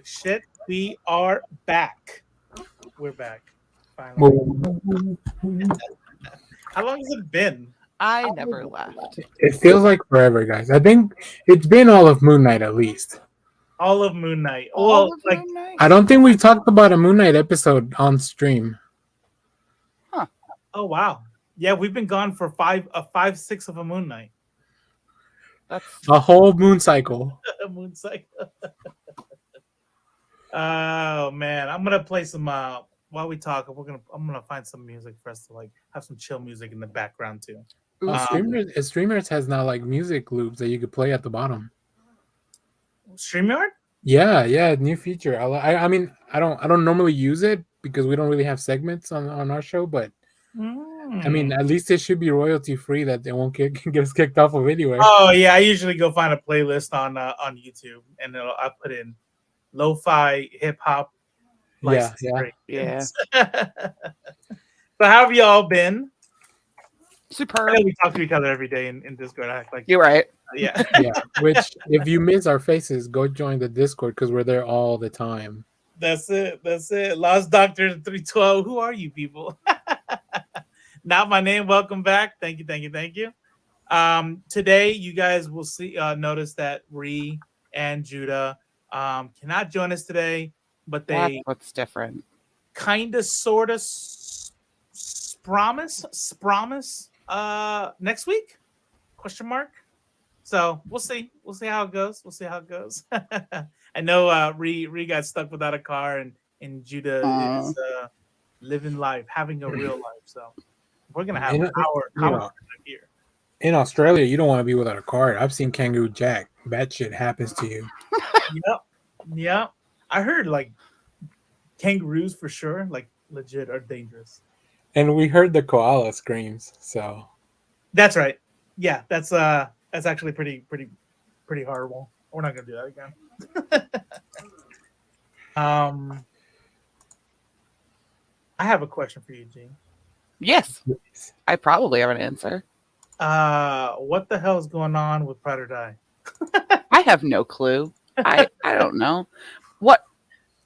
Holy shit, we are back. We're back. Finally. Well, How long has it been? I never left. it feels like forever, guys. I think it's been all of Moon Knight at least. All of Moon Knight. All Well, of like, Moon Knight? I don't think we've talked about a Moon Knight episode on stream. oh wow. Yeah, we've been gone for 5-6 of a Moon Knight. That's A whole moon cycle. A moon cycle. Oh man, I'm gonna play some. While we talk, I'm gonna find some music for us to like have some chill music in the background too. Streamers has now like music loops that you could play at the bottom. StreamYard? Yeah, new feature. I mean, I don't normally use it because we don't really have segments on our show, but I mean, at least it should be royalty free that they won't get us kicked off of anyway. Oh yeah, I usually go find a playlist on YouTube and I put in lo-fi hip hop. Yeah. yeah. So how have you all been? I Superb. know we talk to each other every day in Discord. I act like You're right. yeah. Yeah. Which, if you miss our faces, go join the Discord because we're there all the time. That's it. Lost Doctor 312. Who are you people? Not my name. Welcome back. Thank you. Today you guys will see notice that Ree and Judah cannot join us today, but That's they what's different. kind of sort of promise next week? Question mark. So we'll see how it goes. I know Ree got stuck without a car and Judah is living life, having a real life. So we're gonna have our here. In Australia, you don't want to be without a card. I've seen Kangaroo Jack. That shit happens to you. Yep. I heard like kangaroos for sure, like legit are dangerous. And we heard the koala screams. So That's right. Yeah, that's actually pretty horrible. We're not gonna do that again. I have a question for you, Gene. Yes. I probably have an answer. What the hell is going on with Pride or Die? I have no clue. I don't know. What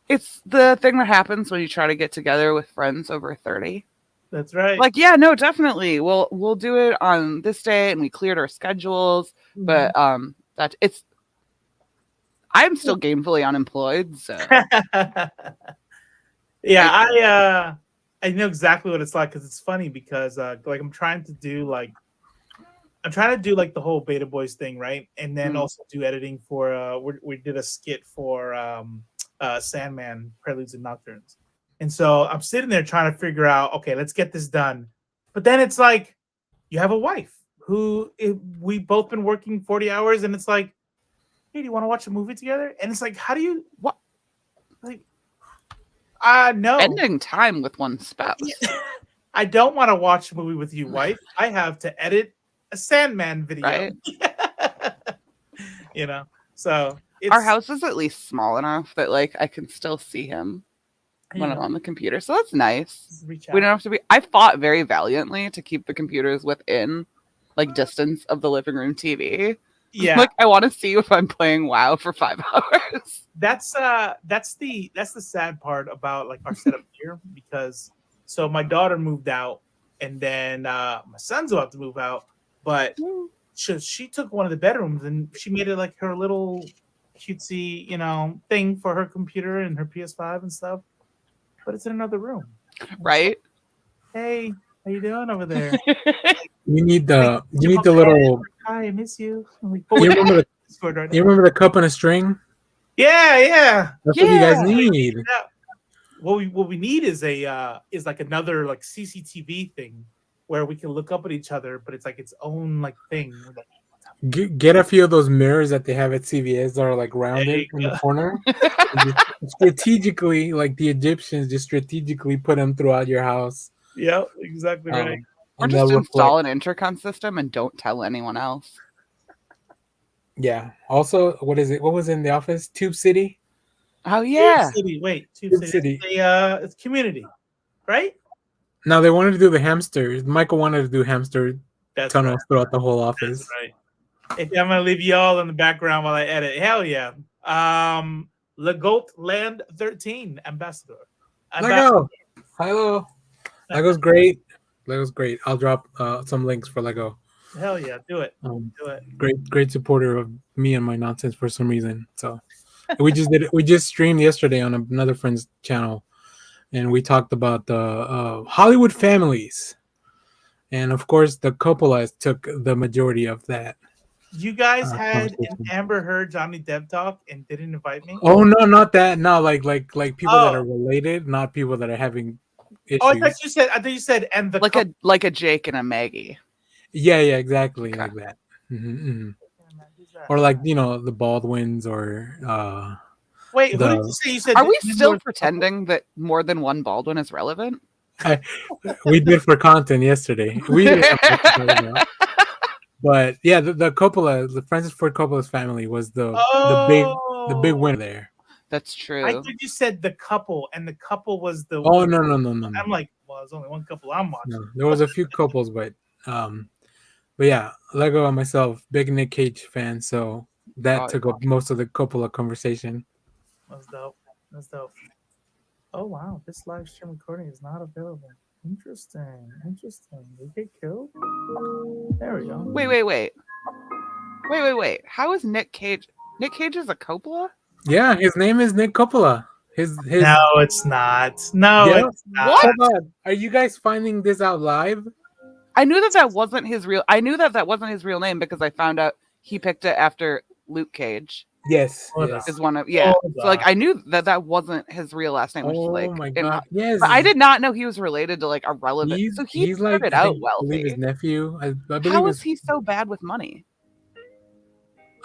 it's the thing that happens when you try to get together with friends over 30. That's right. Like, yeah, no, definitely. We'll do it on this day, and we cleared our schedules. But I'm still gainfully unemployed, so yeah, I know exactly what it's like because it's funny because like I'm trying to do like the whole Beta Boys thing, right? And then also do editing for we did a skit for Sandman Preludes and Nocturnes. And so I'm sitting there trying to figure out, okay, let's get this done. But then it's like, you have a wife who we've both been working 40 hours, and it's like, hey, do you want to watch a movie together? And it's like, how do you what? Like, no. Spending time with one spouse. I don't want to watch a movie with you, wife. I have to edit a Sandman video. Right. So our house is at least small enough that like I can still see him when I'm on the computer. So that's nice. We don't have to be. I fought very valiantly to keep the computers within like distance of the living room TV. Yeah. Like I want to see if I'm playing WoW for 5 hours. That's the sad part about like our setup here, because so my daughter moved out and then my son's about to move out, but she took one of the bedrooms and she made it like her little cutesy, thing for her computer and her PS5 and stuff. But it's in another room. Right? Hey, how you doing over there? you need the little. Hi, I miss you. You remember the cup and a string? Yeah. That's what you guys need. Yeah. What we need is like another like CCTV thing where we can look up at each other, but it's like its own like thing. Get a few of those mirrors that they have at CVS that are like rounded in the corner. Strategically, like the Egyptians, just strategically put them throughout your house. Yeah, exactly right. Or just install an intercom system and don't tell anyone else. Yeah. Also, what is it? What was in the office? Tube City? Oh yeah. Tube City. Wait, Tube City. It's Community, right? No, they wanted to do the hamsters. Michael wanted to do hamster tunnels throughout the whole office. That's right. I'm gonna leave you all in the background while I edit. Hell yeah. Legoat Land 13 ambassador. Lego. Hello. Lego's great. Lego's great. I'll drop some links for Lego. Hell yeah, do it. Do it. Great supporter of me and my nonsense for some reason. So we just streamed yesterday on another friend's channel, and we talked about the Hollywood families, and of course the Coppolas took the majority of that. You guys had an Amber Heard Johnny Depp talk and didn't invite me. Oh no, not that. No, like people that are related, not people that are having issues. Oh, I thought you said and the like a Jake and a Maggie. Yeah, exactly, like that. Or like the Baldwins or. Wait, who did you say? You said. Are we still pretending that more than one Baldwin is relevant? We did for content yesterday. But yeah, the Coppola, the Francis Ford Coppola's family was the big winner there. That's true. I thought you said the couple, and the couple was the. Oh no! I'm like, well, there's only one couple I'm watching. No, there was a few couples, but yeah, Lego and myself, big Nick Cage fan, so that took up most of the Coppola conversation. That's dope. Oh wow, this live stream recording is not available. Interesting. Did he get killed? There we go. Wait. How is Nick Cage? Nick Cage is a Coppola? Yeah, his name is Nick Coppola. His No, it's not. No, yeah. it's not. What? Hold on. Are you guys finding this out live? I knew that wasn't his real. I knew that wasn't his real name because I found out he picked it after Luke Cage. Yes. Is one of So like I knew that wasn't his real last name. Which my god! Yes. But I did not know he was related to like a relevant. So he started out wealthy. His nephew. I believe How is he so bad with money?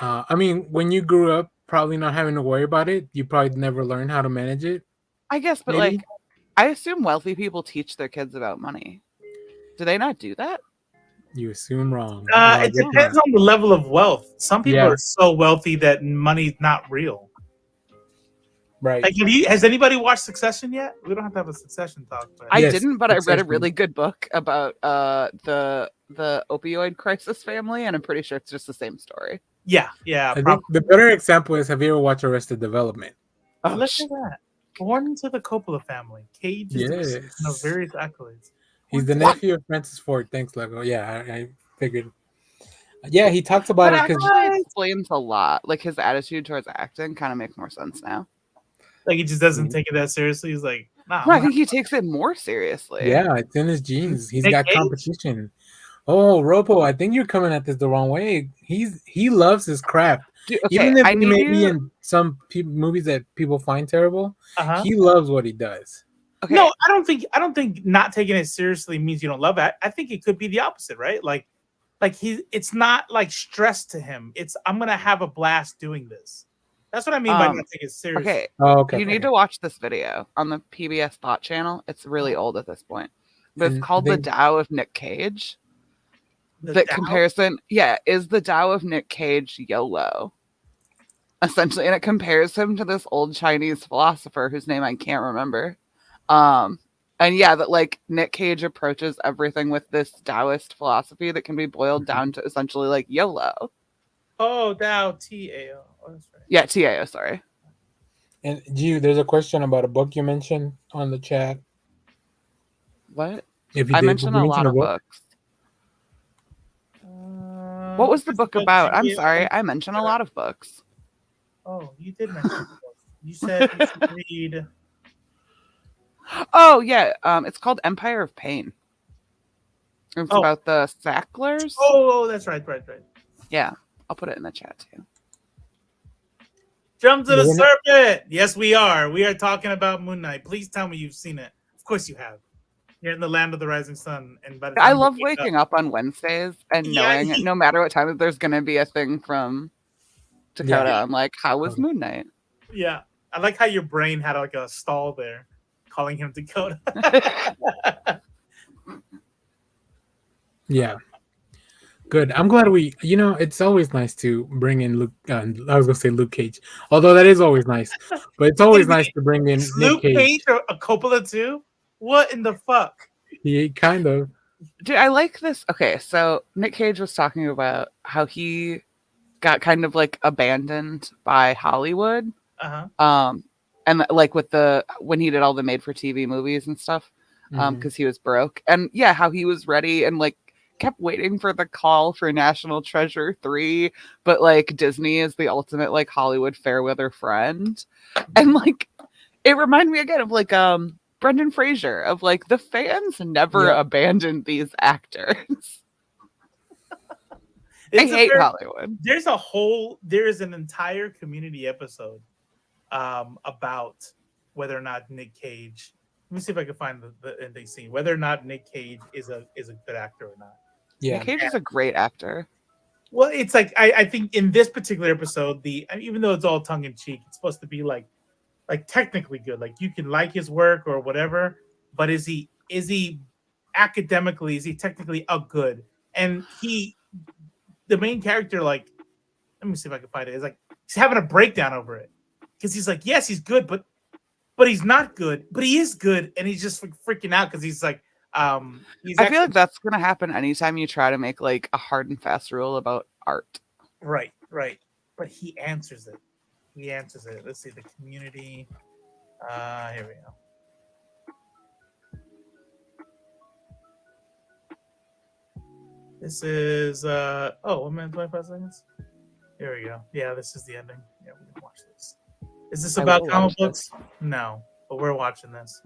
I mean, when you grew up, probably not having to worry about it, you probably never learned how to manage it. I guess, but like, I assume wealthy people teach their kids about money. Do they not do that? You assume wrong. It depends on the level of wealth. Some people are so wealthy that money's not real. Right. Like, has anybody watched Succession yet? We don't have to have a Succession talk. But... I didn't, but Succession. I read a really good book about the opioid crisis family, and I'm pretty sure it's just the same story. Yeah. I think the better example is, have you ever watched Arrested Development? Oh, look at that. Born into the Coppola family. Cage is various accolades. He's the nephew of Francis Ford. Thanks, Lego. Yeah, I figured. Yeah, he talks about it because it explains a lot. Like his attitude towards acting kind of makes more sense now. Like he just doesn't take it that seriously. He's like, nah. No, I think he takes it more seriously. Yeah, it's in his genes. He's got competition. Oh, Ropo, I think you're coming at this the wrong way. He loves his craft. Dude, okay, even if he may be in some movies that people find terrible, he loves what he does. Okay. No, I don't think not taking it seriously means you don't love it. I think it could be the opposite, right? Like it's not like stress to him. It's I'm gonna have a blast doing this. That's what I mean by not taking it seriously. Okay. Okay. You need to watch this video on the PBS Thought channel. It's really old at this point, but it's called the Dao of Nick Cage. The comparison, is the Dao of Nick Cage YOLO, essentially, and it compares him to this old Chinese philosopher whose name I can't remember. That like Nick Cage approaches everything with this Taoist philosophy that can be boiled down to essentially like YOLO. Oh, Dao, T-A-O. Oh, that's right. Yeah, T-A-O, sorry. And there's a question about a book you mentioned on the chat. What? I mentioned a lot of books. What was the book about? I'm sorry, I mentioned a lot of books. Oh, you did mention books. You said you should read... Oh yeah, it's called Empire of Pain. It's about the Sacklers. Oh, that's right. Yeah, I'll put it in the chat too. Jump to the Serpent. Yes, we are. We are talking about Moon Knight. Please tell me you've seen it. Of course you have. You're in the land of the rising sun, and by the time I love waking up on Wednesdays and knowing no matter what time there's going to be a thing from Dakota. I'm like, how was Moon Knight? Yeah, I like how your brain had like a stall there. Calling him Dakota. Yeah. Good. I'm glad it's always nice to bring in Luke. I was going to say Luke Cage, although that is always nice. But it's always nice to bring in Luke Nick Cage. Or a Coppola too? What in the fuck? He kind of. Dude, I like this. Okay, so Nick Cage was talking about how he got kind of like abandoned by Hollywood. And like with when he did all the made for TV movies and stuff, because he was broke, and yeah, how he was ready and like kept waiting for the call for National Treasure 3, but like Disney is the ultimate like Hollywood fair weather friend, and like it reminded me again of like Brendan Fraser, of like the fans never abandoned these actors. I hate Hollywood. There is an entire Community episode about whether or not Nick Cage. Let me see if I can find the ending scene. Whether or not Nick Cage is a good actor or not. Yeah, Nick Cage is a great actor. Well, it's like I think in this particular episode, even though it's all tongue in cheek, it's supposed to be like technically good. Like you can like his work or whatever, but is he academically, is he technically a good? And the main character, like, let me see if I can find it. Is like he's having a breakdown over it because he's like, yes, he's good, but he's not good, but he is good, and he's just like freaking out because he's like, I feel like that's gonna happen anytime you try to make like a hard and fast rule about art. Right. But he answers it. Let's see the Community. Here we go. This is 1 minute 25 seconds. Here we go. Yeah, this is the ending. Yeah, we can watch this. Is this about comic books? No, but we're watching this.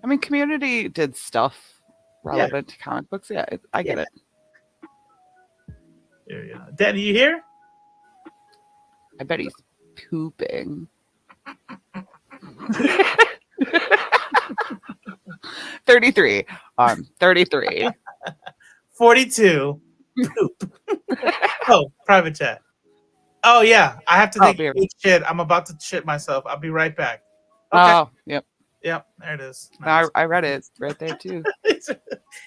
I mean, Community did stuff relevant to comic books. Yeah, I get it. There we go. Dad, are you here? I bet he's pooping. 33. 33. 42. Poop. Oh, private chat. Oh yeah, I have to take a shit. I'm about to shit myself. I'll be right back. Okay. Oh, yep. Yep, there it is. Nice. I read it right there too. It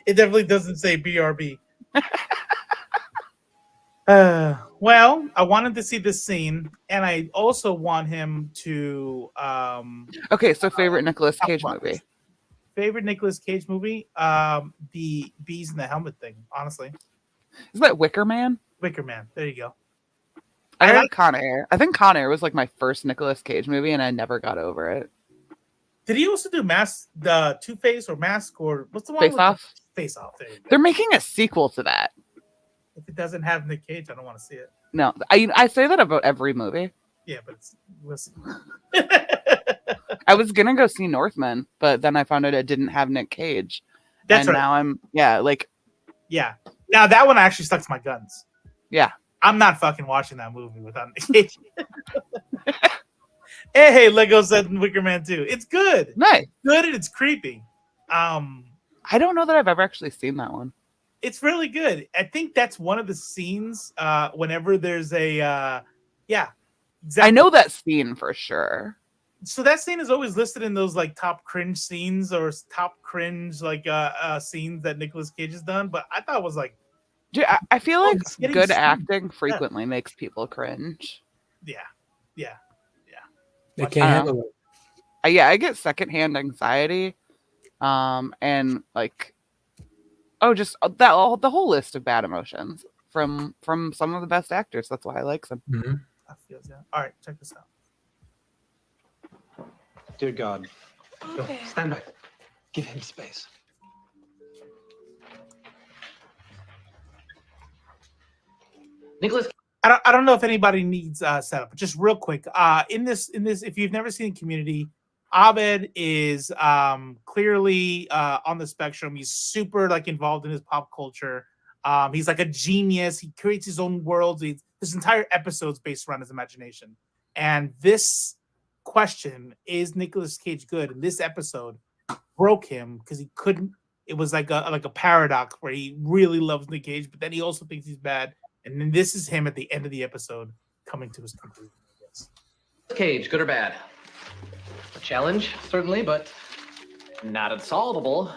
definitely doesn't say BRB. Well, I wanted to see this scene, and I also want him to. Okay, so favorite Nicolas Cage movie. Favorite Nicolas Cage movie? The bees in the helmet thing. Honestly, is that Wicker Man? Wicker Man. There you go. I like Con Air. I think Con Air was like my first Nicolas Cage movie, and I never got over it. Did he also do the Two-Face or Mask or what's the one? Face Off. Face Off. There you go. They're making a sequel to that. If it doesn't have Nick Cage, I don't want to see it. No, I say that about every movie. Yeah, but we'll see. I was gonna go see Northman, but then I found out it didn't have Nick Cage. That's right. Now Yeah. Now that one actually stuck to my guns. Yeah. I'm not fucking watching that movie without Nick Cage. Hey, Lego said Wicker Man 2. It's good. Nice. Good, and it's creepy. I don't know that I've ever actually seen that one. It's really good. I think that's one of the scenes whenever there's a exactly. I know that scene for sure. So that scene is always listed in those like top cringe scenes or top cringe like scenes that Nicolas Cage has done. But I thought it was like, dude, I feel like good acting frequently makes people cringe. Yeah. They can't handle it. I get secondhand anxiety, and like, just the whole list of bad emotions from some of the best actors. That's why I like them. Mm-hmm. All right, check this out. Dear God, Okay. stand back. Give him space. Nicholas. I don't know if anybody needs setup, but just real quick. In this, if you've never seen Community, Abed is clearly on the spectrum. He's super like involved in his pop culture. He's like a genius. He creates his own worlds. His entire episode's based around his imagination. And this question, is Nicolas Cage good? And this episode broke him because he couldn't. It was like a paradox where he really loves Nick Cage, but then he also thinks he's bad. And then this is him at the end of the episode coming to his conclusion. Yes. Cage, good or bad? A challenge, certainly, but not unsolvable,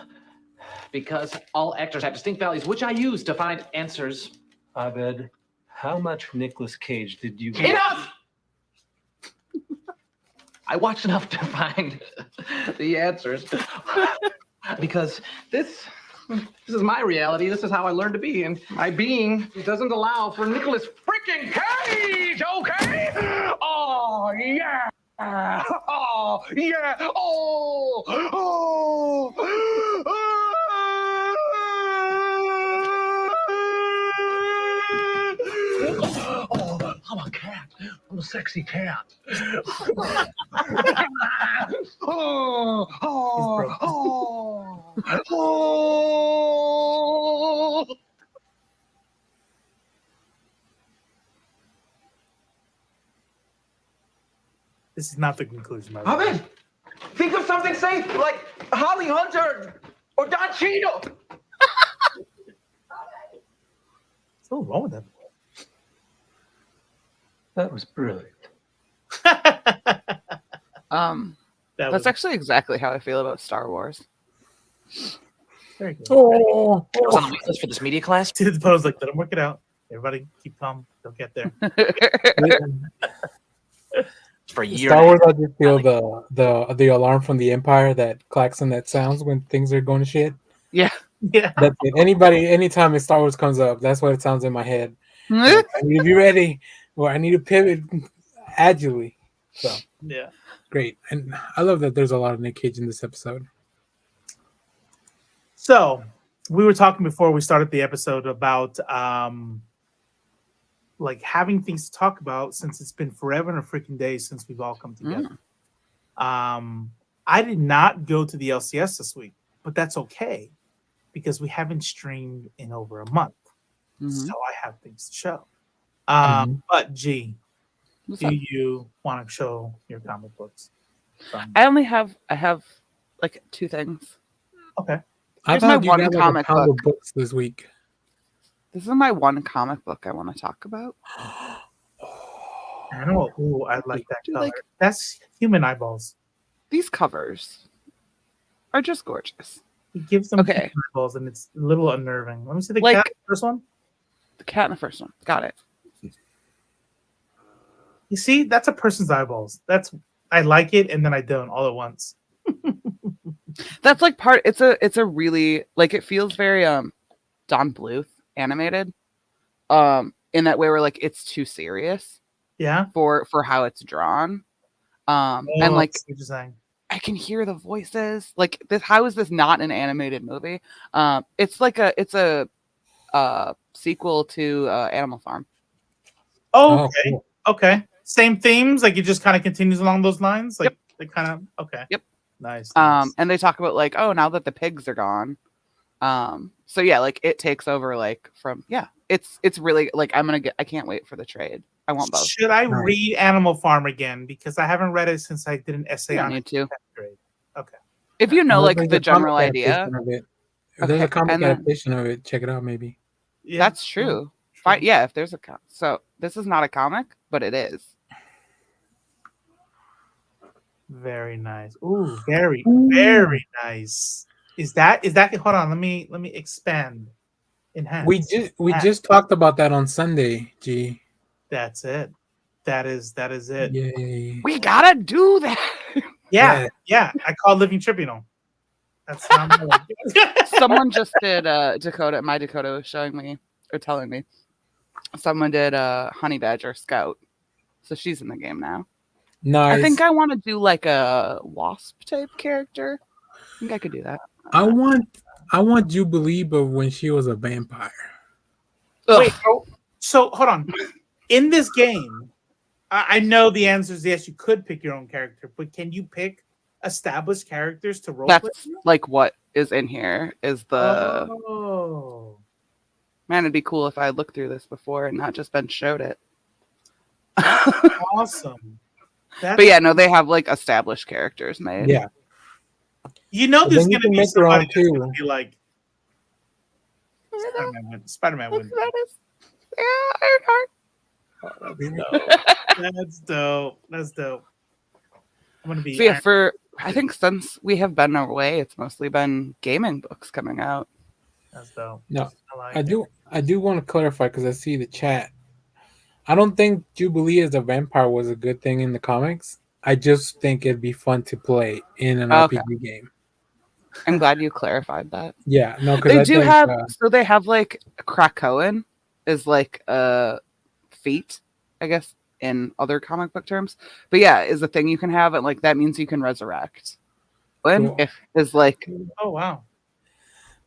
because all actors have distinct values, which I use to find answers. Abed, how much Nicolas Cage did you... Enough! I watched enough to find the answers. Because this is my reality. This is how I learned to be. And my being doesn't allow for Nicolas freaking Cage, okay? Oh, yeah! Yeah. Oh. Oh, I'm a cat. I'm a sexy cat. Oh, oh, oh. This is not the conclusion. by the way. Ahmed, think of something safe like Holly Hunter or Don Cheadle. What's wrong with that? That was brilliant. That's actually exactly how I feel about Star Wars. very good. Oh, I was on the wait list for this media class. See the photos like, let them work it out. Everybody keep calm. They'll get there. For a year. Star Wars, I just feel the alarm from the Empire, that klaxon that sounds when things are going to shit. Yeah. Yeah. That's it. Anytime Star Wars comes up, that's what it sounds in my head. Hmm? Like, I need to be ready, or I need to pivot agilely. So Yeah. great, and I love that there's a lot of Nick Cage in this episode. So we were talking before we started the episode about like having things to talk about since it's been forever and a freaking day since we've all come together. I did not go to the LCS this week, but that's okay because we haven't streamed in over a month. So I have things to show. But G, What's do up? you want to show your comic books? I have like 2 things. Okay. I Here's my thought you one got like a comic pound book. of books this week. This is my one comic book I want to talk about. I know. Ooh, I like that Dude, color. like- That's human eyeballs. These covers are just gorgeous. He gives them Okay. human eyeballs, and it's a little unnerving. Let me see the Like- cat first one. The cat in the first one. Got it. You see, that's a person's eyeballs. I like it, and then I don't all at once. That's like part it's a really like it feels very Don Bluth animated. In that way where like it's too serious Yeah. for how it's drawn. And Oh, like I see what you're saying. I can hear the voices. Like this, how is this not an animated movie? It's like it's a sequel to Animal Farm. Oh, Oh, okay. cool. Okay. Same themes. Like it just kind of continues along those lines. Like they kind of okay. Yep. Nice. And they talk about like, oh, now that the pigs are gone. So yeah, like it takes over like from it's really like I can't wait for the trade. I want both. Should I Nice. read Animal Farm again because I haven't read it since I did an essay You don't on it need to. in 10th grade. Okay. If you know Well, like there's the a comic general idea, adaptation of it. If there's Okay, a comic and then- adaptation of it, check it out maybe. Yeah. that's true. Fine, yeah, if there's a so this is not a comic, but it is. Very nice. Ooh, very nice. Is that hold on, let me expand. Enhance. We just talked about that on Sunday, G. That's it. That is it. Yay. We gotta do that. Yeah. I call Living Tribunal. That's what I'm doing. Someone just did Dakota. My Dakota was showing me or telling me. Someone did Honey Badger Scout, so she's in the game now. Nice. I think I want to do like a wasp type character. I think I could do that. I want Jubilee, but when she was a vampire. Wait, so hold on. In this game, I know the answer is yes, you could pick your own character, but can you pick established characters to role play? That's like what is in here is the Oh. man. It'd be cool if I had looked through this before and not just been showed it. Awesome. But yeah, no, they have like established characters made. Yeah. You know But there's then you gonna can be make your somebody own that's too. gonna be like Spider-Man Look, win. that is Ironheart. That's dope. That's dope. I'm gonna be So yeah, I think since we have been away, it's mostly been gaming books coming out. That's dope. No, I like I it. do want to clarify because I see the chat. I don't think Jubilee as a vampire was a good thing in the comics. I just think it'd be fun to play in an Okay. RPG game. I'm glad you clarified that. Yeah, no, because They I do think, have so they have like Krakoan is like a feat, I guess, in other comic book terms. But yeah, is a thing you can have, and like that means you can resurrect. Cool. If is like, Oh wow.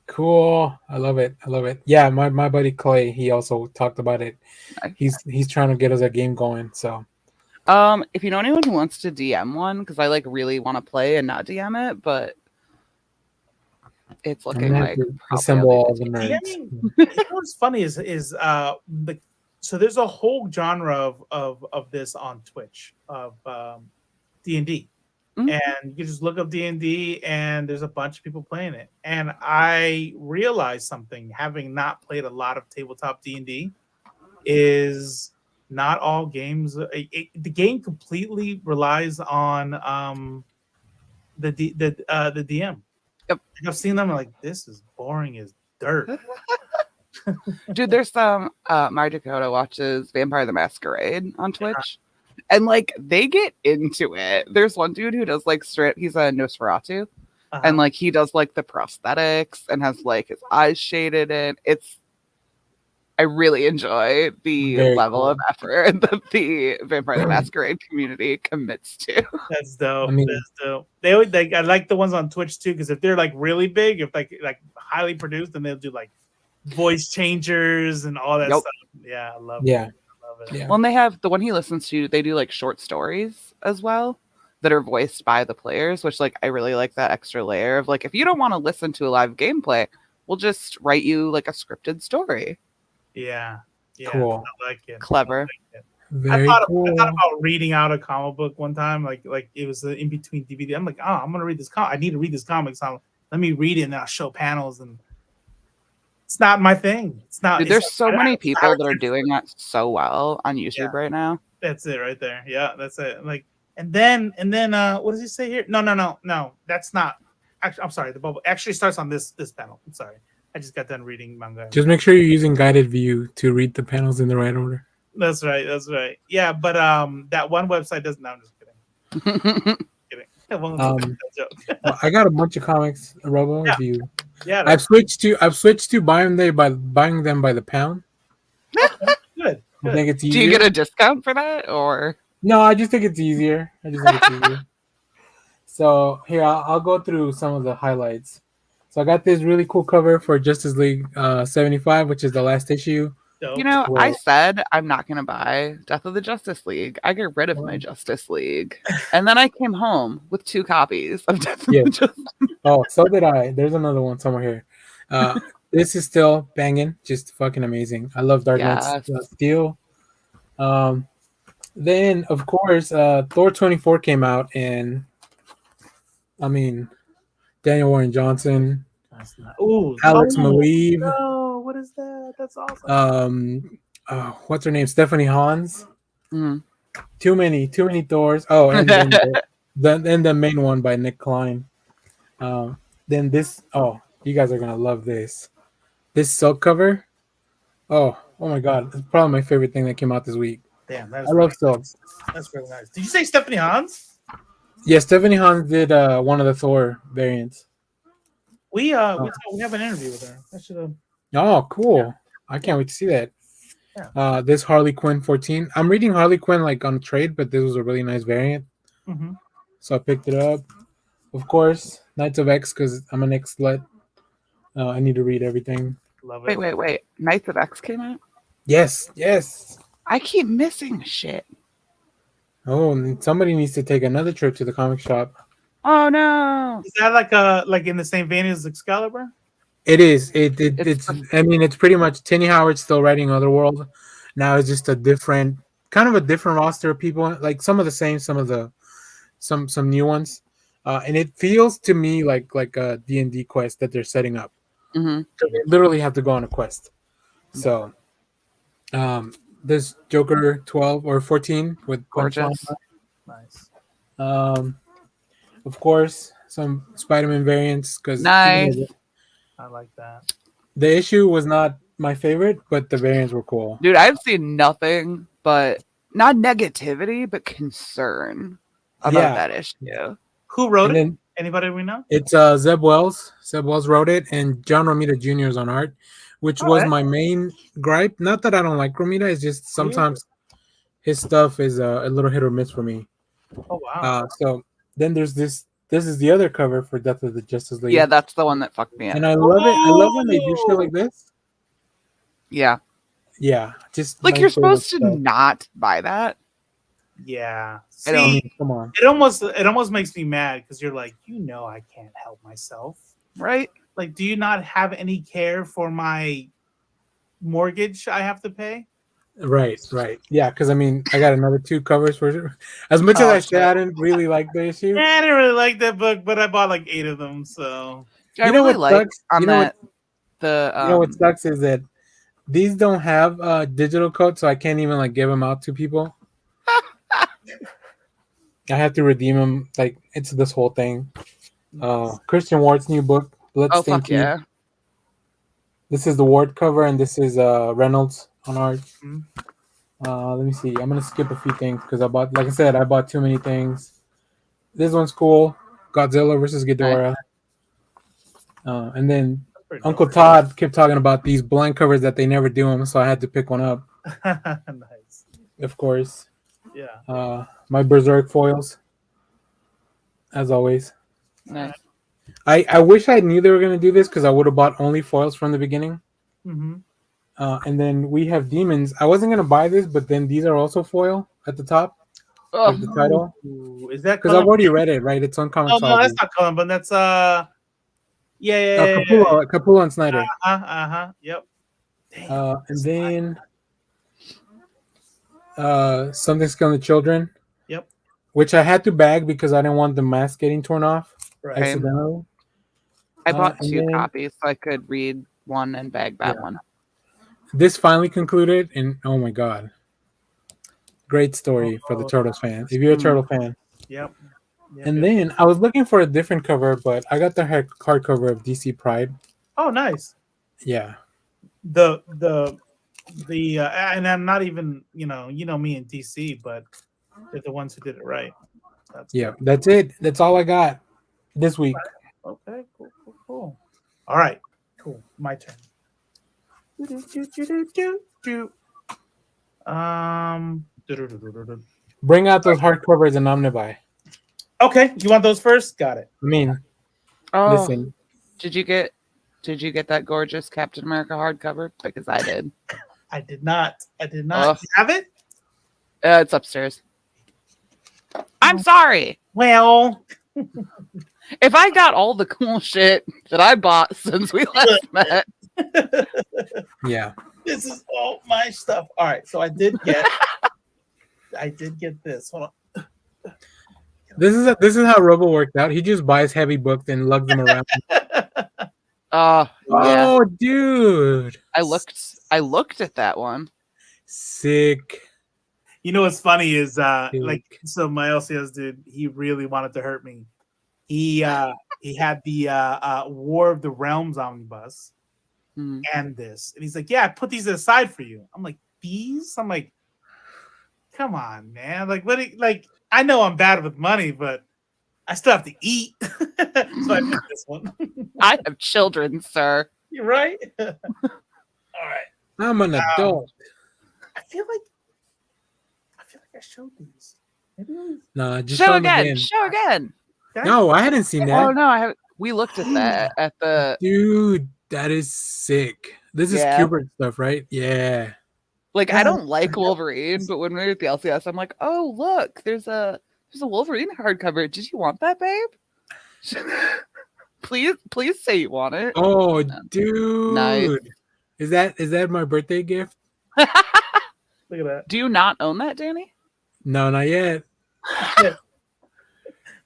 Cool. I love it. Yeah, my buddy Clay, he also talked about it. He's trying to get us a game going. So if you know anyone who wants to DM one, because I like really want to play and not DM it, but it's looking like assemble all the nerds. DMing, you know what's funny is so there's a whole genre of this on Twitch of D&D. Mm-hmm. And you just look up D&D and there's a bunch of people playing it. And I realized something, having not played a lot of tabletop D&D, is not all games. The game completely relies on the DM. Yep. I've seen them like, this is boring as dirt. Dude, there's some my Dakota watches Vampire the Masquerade on Twitch. And like they get into it. There's one dude who does like he's a Nosferatu. And like he does like the prosthetics and has like his eyes shaded in. I really enjoy the level of effort that the Vampire the Masquerade community commits to. That's dope. That's dope. They always I like the ones on Twitch too, because if they're like really big, if like highly produced, then they'll do like voice changers and all that stuff. Yeah, I love it. Yeah. Well, and they have the one he listens to, they do like short stories as well that are voiced by the players, which like I really like that extra layer of like, if you don't want to listen to a live gameplay, we'll just write you like a scripted story. Yeah. Cool. I like it. Clever. Very cool. I thought about reading out a comic book one time, like it was in between DVD. I'm like, I'm gonna read this comic. I need to read this comic. So let me read it and I'll show panels. And it's not my thing. It's not. Dude, there's so many people that are doing that so well on YouTube right now. That's it right there. Yeah, that's it. Like, and then what does he say here? No. That's not. Actually, I'm sorry. The bubble actually starts on this panel. I'm sorry. I just got done reading manga. Just make sure you're using guided view to read the panels in the right order. That's right. Yeah, but that one website doesn't. No, I'm just kidding. Well, I got a bunch of comics, Robo. Yeah. If you, yeah, I've switched to buying them by the pound. Good. I think it's easier. Do you get a discount for that, or no? I just think it's easier. So here, I'll go through some of the highlights. So I got this really cool cover for Justice League 75, which is the last issue. You know, I said I'm not going to buy Death of the Justice League. I get rid of my Justice League. And then I came home with 2 copies of Death of the Justice League. Oh, so did I. There's another one somewhere here. This is still banging. Just fucking amazing. I love Dark Knight Steel. Then, of course, Thor 24 came out. And, I mean, Daniel Warren Johnson. Alex Maleev. Oh, what is that? That's awesome. What's her name? Stephanie Hans. Mm. Too many Thors. Oh, and then the main one by Nick Klein. Then this. Oh, you guys are gonna love this. This silk cover. Oh my god! It's probably my favorite thing that came out this week. Damn, I love silk. That's really nice. Did you say Stephanie Hans? Yeah, Stephanie Hans did one of the Thor variants. We have an interview with her. I should have. Oh, cool! I can't wait to see that. Yeah. This Harley Quinn 14. I'm reading Harley Quinn like on trade, but this was a really nice variant. Mm-hmm. So I picked it up. Of course, Knights of X, because I'm an X slut. I need to read everything. Love it. Wait. Knights of X came out? Yes. I keep missing shit. Oh, and somebody needs to take another trip to the comic shop. Oh no! Is that like in the same vein as Excalibur? It is. It's. I mean, it's pretty much Tinny Howard's still writing Otherworld. Now it's just a different roster of people. Like some of the same, some new ones. And it feels to me like a D&D quest that they're setting up. Mm-hmm. So they literally have to go on a quest. So, this Joker 12 or 14 with gorgeous. Nice. Of course, some Spider-Man variants because nice. I like that. The issue was not my favorite, but the variants were cool. Dude, I've seen nothing but not negativity, but concern about that issue. Who wrote it? Anybody we know? It's Zeb Wells. Zeb Wells wrote it, and John Romita Jr. is on art, which was my main gripe. Not that I don't like Romita, it's just sometimes his stuff is a little hit or miss for me. Oh wow. So then there's this. This is the other cover for Death of the Justice League. Yeah, that's the one that fucked me up. And I love it. I love when they do shit like this. Yeah. Yeah, just Like my you're favorite supposed to stuff. not buy that. Yeah. I don't- See, Come on. it almost makes me mad because you're like, I can't help myself. Right? Like, do you not have any care for my mortgage I have to pay? Right. Yeah, because I mean, I got another 2 covers for it. As much as Oh, I said I didn't really like the issue. Yeah, I didn't really like that book, but I bought like 8 of them. So I You know really what like sucks? on You know that the You know what sucks is that these don't have digital code, so I can't even like give them out to people. I have to redeem them. Like it's this whole thing. Christian Ward's new book, oh Bloodstained fuck yeah. This is the Ward cover, and this is Reynolds on art. Mhm. Let me see. I'm gonna skip a few things because like I said, I bought too many things. This one's cool. Godzilla versus Ghidorah. And then Uncle Todd kept talking about these blank covers that they never do them, so I had to pick one up. Nice. Of course. Yeah. My Berserk foils, as always. Nice. I wish I knew they were gonna do this because I would have bought only foils from the beginning. Mm-hmm. And then we have demons. I wasn't gonna buy this, but then these are also foil at the top, like the title. Ooh, is that Because I've already read it, right? It's on Comics. Oh no, that's not Cullen, but that's yeah. Capullo and Snyder. Yep. And then Something's Killing the Children. Yep. Which I had to bag because I didn't want the mask getting torn off Right. accidentally. I bought and 2 then- copies so I could read one and bag that one. This finally concluded, and oh my god, great story for the Turtles fan. If you're a Turtle fan. Yep. And then I was looking for a different cover, but I got the hardcover of DC Pride. Oh, nice. Yeah. The and I'm not even me in DC, but they're the ones who did it right. That's it. That's all I got this week. Okay, cool. All right, cool. My turn. Bring out those hardcovers and omnibuy. Okay, you want those first? Got it. I mean, listen. Did you get that gorgeous Captain America hardcover? Because I did. I did not. Do you have it? It's upstairs. I'm sorry. Well, if I got all the cool shit that I bought since we last met. Yeah. This is all my stuff. All right, so I did get this. Hold on. This is how Robo worked out. He just buys heavy books and lugs them around. Yeah. Oh, dude! I looked at that one. Sick. You know what's funny is Sick. so my LCS dude, he really wanted to hurt me. He had the War of the Realms omnibus and this, and he's like, "Yeah, I put these aside for you." I'm like, "These?" I'm like, "Come on, man! Like, I know I'm bad with money, but I still have to eat." So I picked this one. I have children, sir. You're right. All right. I'm an adult. I feel like I showed these. Maybe Nah, just show them again. Show again. No, I hadn't seen that. Oh no, I haven't. We looked at that at the. Dude, that is sick. This is Kubert stuff, right? Yeah. Like I don't like Wolverine, but when we were at the LCS, I'm like, oh look, there's a Wolverine hardcover. Did you want that, babe? please say you want it. Oh, dude. Nice. Is that my birthday gift? Look at that. Do you not own that, Danny? No, not yet.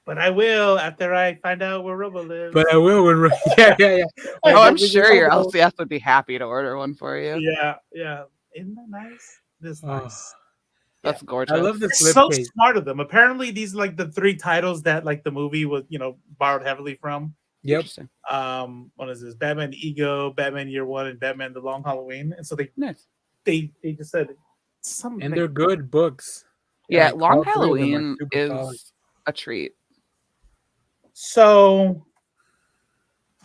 But I will after I find out where Robo lives. But I will when yeah. Oh, I'm sure your LCS would be happy to order one for you. Yeah. Isn't that nice? This nice. That's gorgeous. I love the It's slip so case. smart of them. Apparently, these are like the 3 titles that like the movie was, borrowed heavily from. Yep. What is this? Batman Ego, Batman Year One, and Batman The Long Halloween. And so they just said something. And they're good books. Yeah, Like, Long all three of them are Halloween super is solid. a treat. So,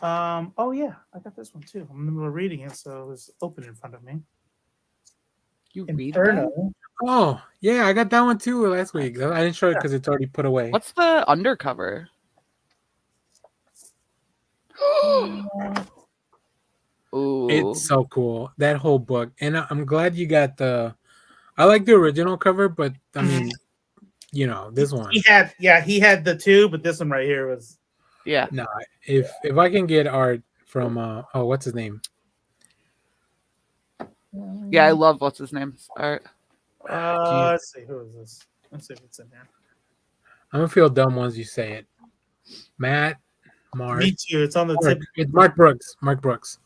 oh yeah, I got this one too. I'm in the middle of reading it, so it was open in front of me. You read Inferno. Oh, yeah, I got that one too last week. I didn't show it because it's already put away. What's the undercover? Ooh. It's so cool, that whole book. And I'm glad you got the. I like the original cover, but I mean, this one. He had the two, but this one right here was. Yeah. No, if I can get art from what's his name? Yeah, I love what's his name's art. Let's see, who is this? Let's see if it's in here. I'm gonna feel dumb once you say it. Mark. Me too. It's on the tip. It's Mark Brooks. Mark Brooks.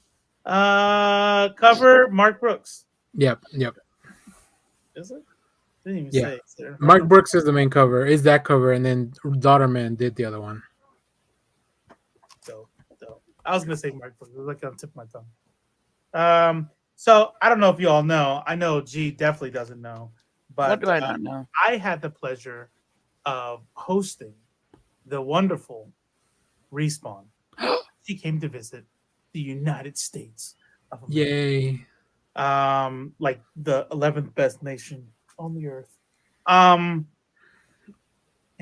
Cover Mark Brooks. Yep. Is it? Didn't even Yeah. say it's there. Mark Brooks is the main cover. Is that cover, and then Daughterman did the other one. Dope. I was gonna say Mark Brooks. It was like on the tip of my tongue. So I don't know if you all know. I know G definitely doesn't know. But What do I not know? I had the pleasure of hosting the wonderful Respawn. She came to visit the United States of America. Yay! Like the 11th best nation on the earth. And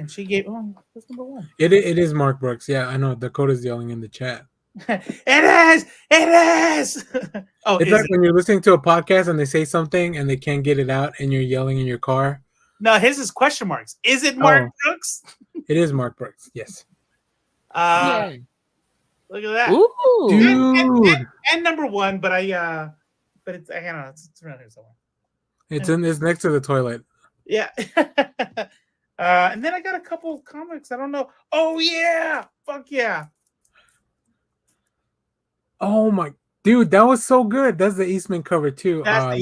she gave that's number one. It is Mark Brooks. Yeah, I know. Dakota's yelling in the chat. It is. Oh, It's is like it? when you're listening to a podcast and they say something and they can't get it out, and you're yelling in your car. No, his is question marks. Is it Mark Brooks? It is Mark Brooks. Yes. Yay. Look at that. Ooh. Dude, And number one, but but it's I don't know, it's around here somewhere. it's next to the toilet. Yeah. And then I got a couple of comics. I don't know. Oh yeah, fuck yeah. Oh my dude, that was so good. That's the Eastman cover too. That's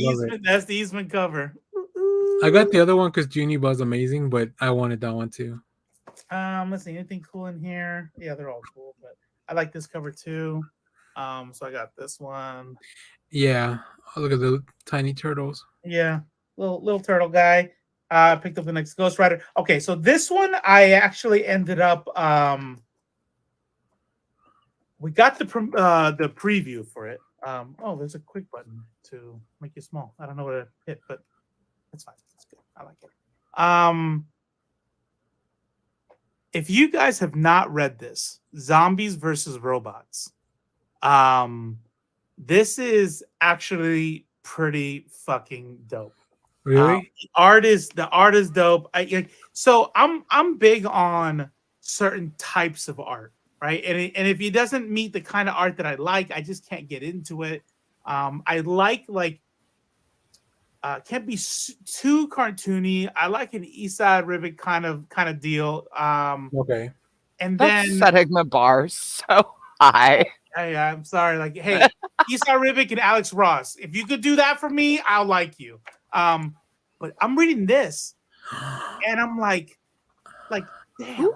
the Eastman cover. I got the other one because Junie was amazing, but I wanted that one too. Let's see, anything cool in here? Yeah, they're all cool, but I like this cover too. So I got this one. Yeah. Oh, look at the tiny turtles. Yeah, little turtle guy. Picked up the next Ghost Rider. Okay, so this one I actually ended up. We got the preview for it. There's a quick button to make it small. I don't know what to hit, but that's fine. That's good. I like it. If you guys have not read this, Zombies versus Robots, this is actually pretty fucking dope. Really? The art is dope. So I'm big on certain types of art, right? And if it doesn't meet the kind of art that I like, I just can't get into it. I like can't be too cartoony. I like an Eastside Rivet kind of deal. Okay. And That's then setting the bar so high. yeah, I'm sorry. Like, hey, Eastside Rivet and Alex Ross, if you could do that for me, I'll like you. But I'm reading this, and I'm like, damn,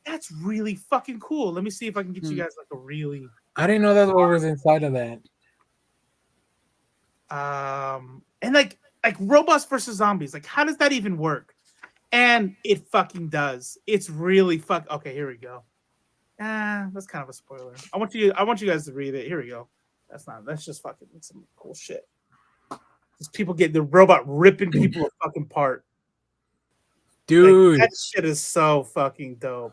that's really fucking cool. Let me see if I can get you guys like a really. I didn't know that what was inside of that. And like robots versus zombies, like how does that even work? And it fucking does. It's really okay. Here we go. That's kind of a spoiler. I want you guys to read it. Here we go. That's just fucking some cool shit. These people get the robot ripping people fucking apart. Dude, like, that shit is so fucking dope.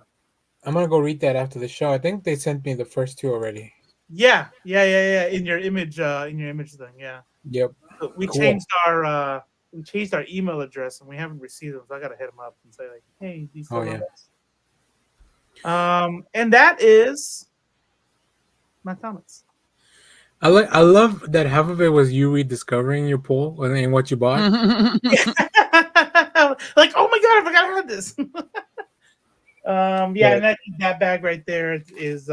I'm gonna go read that after the show. I think they sent me the first two already. Yeah. In your image thing, yeah. Yep. So we Cool. changed our email address and we haven't received them, so I gotta hit them up and say like, hey, these. Oh yeah. And that is my comments. I love that half of it was you rediscovering your pool and what you bought. Like, oh my god, I forgot I had this. And that bag right there is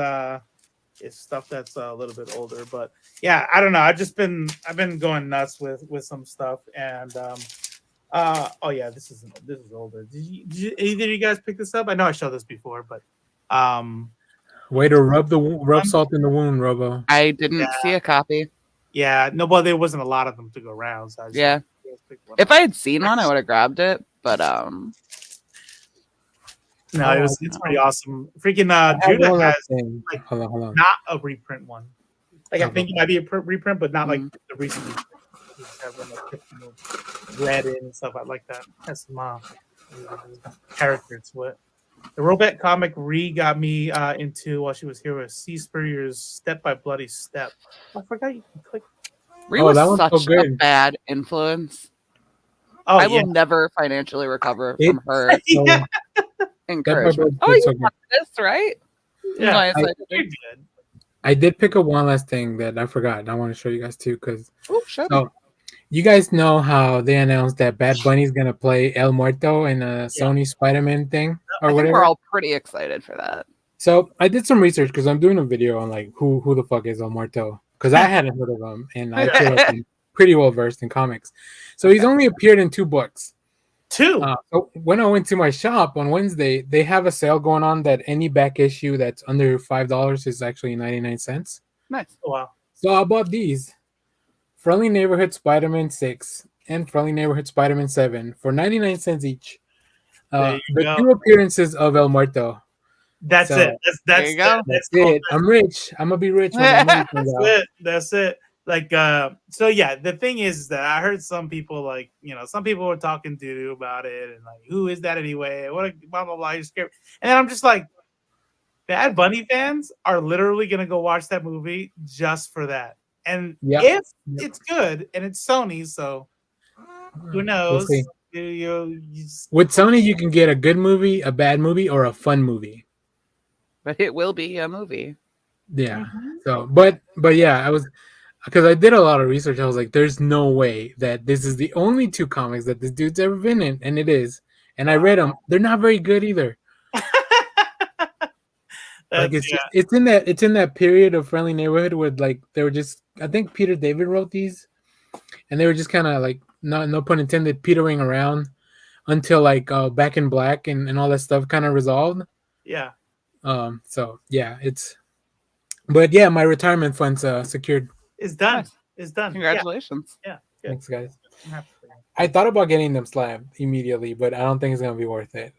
stuff that's a little bit older, but yeah, I don't know. I've been going nuts with some stuff, and this is older. Did either of you guys pick this up? I know I showed this before, but way to rub salt in the wound, Robo. I didn't see a copy. Yeah, no, well, there wasn't a lot of them to go around. So if I had seen one, I would have grabbed it, but no, it's pretty awesome. Freaking Judah has like, hold on. Not a reprint one. Like I think it might be a reprint, but not like the recent reprint. just have them like red in and stuff. I like that. That's my characters. What the robot comic got me into while she was here was C. Spurrier's Step by Bloody Step. I forgot you can click. Ree Oh, was that one's so such a good. bad influence. Oh, I yeah. will never financially recover from her Yeah. encouragement. Bloody Oh, Step's you so got this, right? Yeah. Nice. You're good. I did pick up one last thing that I forgot. And I want to show you guys too, because Oh, sure. so you guys know how they announced that Bad Bunny's gonna play El Muerto in a Sony Spider-Man thing I or think whatever. we're all pretty excited for that. So I did some research because I'm doing a video on like who the fuck is El Muerto, because I hadn't heard of him and I feel like I'm pretty well versed in comics. So he's only appeared in 2 books. 2. So when I went to my shop on Wednesday, they have a sale going on that any back issue that's under $5 is actually 99 cents. Nice. Wow. So I bought these Friendly Neighborhood Spider-Man 6 and Friendly Neighborhood Spider-Man 7 for 99 cents each. There you The go. 2 appearances of El Muerto. That's So, it. there you go. That's it. I'm rich. I'm gonna be rich when my money comes out. That's it. Like so yeah, the thing is that I heard some people like, some people were talking to about it and like, who is that anyway? What blah blah blah. You're scared. And then I'm just like, Bad Bunny fans are literally gonna go watch that movie just for that. And if it's good and it's Sony, so who knows? We'll see. You just... With Sony, you can get a good movie, a bad movie, or a fun movie. But it will be a movie. Yeah. So, but yeah, because I did a lot of research. I was like, there's no way that this is the only 2 comics that this dude's ever been in, and it is. And I read them. They're not very good either. Like it's in that period of Friendly Neighborhood where like they were just, I think Peter David wrote these, and they were just kind of like, no pun intended, petering around until like Back in Black and all that stuff kind of resolved. Yeah. So yeah, but yeah, my retirement fund's secured. It's done. Nice. It's done. Congratulations. Yeah. Thanks, guys. I'm happy for you. I thought about getting them slabbed immediately, but I don't think it's gonna be worth it.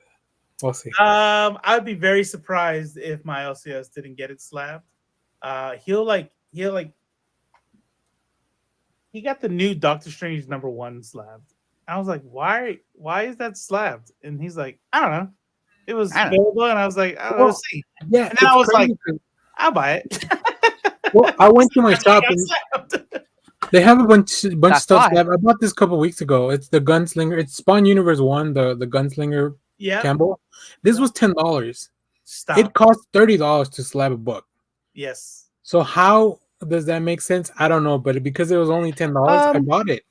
We'll see. I'd be very surprised if my LCS didn't get it slabbed. He got the new Doctor Strange #1 slabbed. I was like, why is that slabbed? And he's like, I don't know. It was available, and I was like, we'll see. Yeah, and then I was like, I'll buy it. Well, I went to my shop and they have a bunch of stuff. I bought this a couple weeks ago. It's the Gunslinger. It's Spawn Universe 1, the Gunslinger Campbell. This was $10. Stop. It cost $30 to slab a book. Yes. So how does that make sense? I don't know, but because it was only $10, I bought it.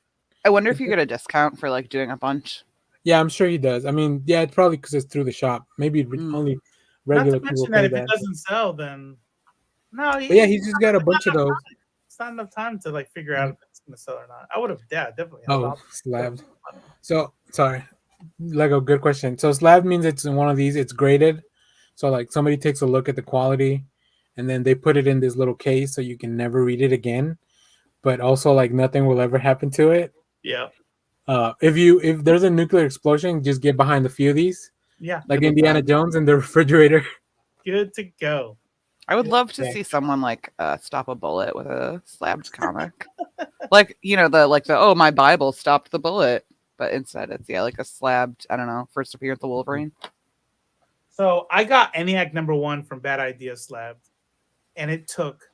I wonder if you get a discount for like doing a bunch. Yeah, I'm sure he does. I mean, yeah, it's probably because it's through the shop. Maybe only regular people that pay if that. it doesn't sell, then no. But yeah, he's just got a bunch of those. It's not enough time to like figure out if it's gonna sell or not. I would have, definitely. Slabbed. So sorry, Lego, good question. So slab means it's in one of these. It's graded. So like somebody takes a look at the quality, and then they put it in this little case so you can never read it again. But also like nothing will ever happen to it. Yeah. If there's a nuclear explosion, just get behind a few of these. Yeah. Like Indiana Jones in the refrigerator. Good to go. I would love to see someone like stop a bullet with a slabbed comic. Like, oh, my Bible stopped the bullet. But instead it's like a slabbed, I don't know, first appearance of Wolverine. So I got ENIAC #1 from Bad Idea slabbed, and it took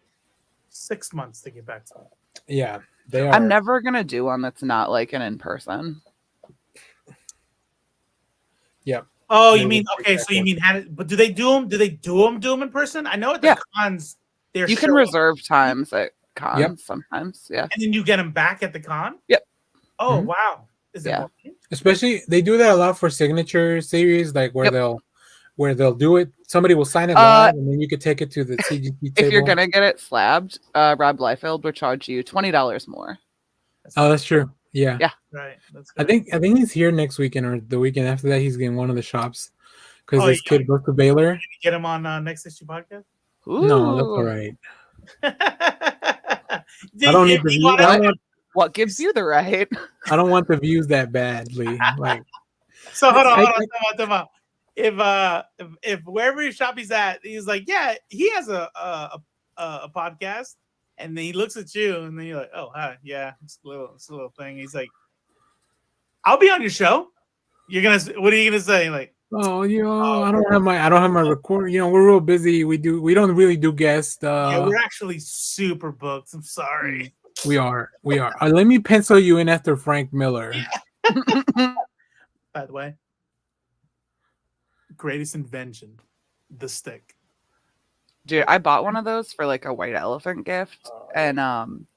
6 months to get back to it. Yeah. They are. I'm never gonna do one that's not like an in-person. Yep. Oh, you mean okay? So you mean but do they do them? Do they do them in person? I know at the cons, you can reserve times at cons sometimes. Yeah. And then you get them back at the con. Yep. Oh wow! Is it? Especially they do that a lot for signature series, like where they'll do it. Somebody will sign it live, and then you could take it to the CGC table. If you're gonna get it slabbed, Rob Liefeld will charge you $20 more. Oh, that's true. Yeah. Yeah. Right. That's good. I think he's here next weekend or the weekend after that. He's getting one of the shops because this kid goes to Baylor. Can you get him on next issue podcast? Ooh. No, that's all right. I don't need the views. What gives you the right? I don't want the views that badly. Like. So hold on. If wherever his shop he's at, he's like, yeah, he has a podcast. And then he looks at you, and then you're like, "Oh, hi, yeah, it's a little thing." He's like, "I'll be on your show." What are you gonna say? Like, oh, I don't have my record. We're real busy. We don't really do guests. yeah, we're actually super booked. I'm sorry. We are. Let me pencil you in after Frank Miller. By the way, greatest invention, the stick. Dude, I bought one of those for like a white elephant gift, and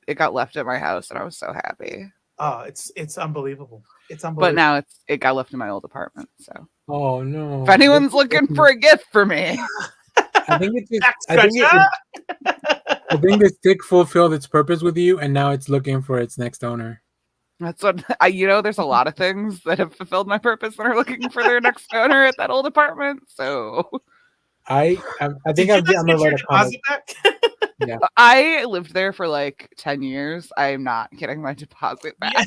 it got left at my house, and I was so happy. Oh, it's unbelievable. It's unbelievable. But now it got left in my old apartment. So, oh no! if anyone's looking for a gift for me, I think the stick fulfilled its purpose with you, and now it's looking for its next owner. that's what there's a lot of things that have fulfilled my purpose and are looking for their next owner at that old apartment. So, I think I'm gonna write a comment. Yeah. I lived there for like 10 years. I'm not getting my deposit back. Yeah.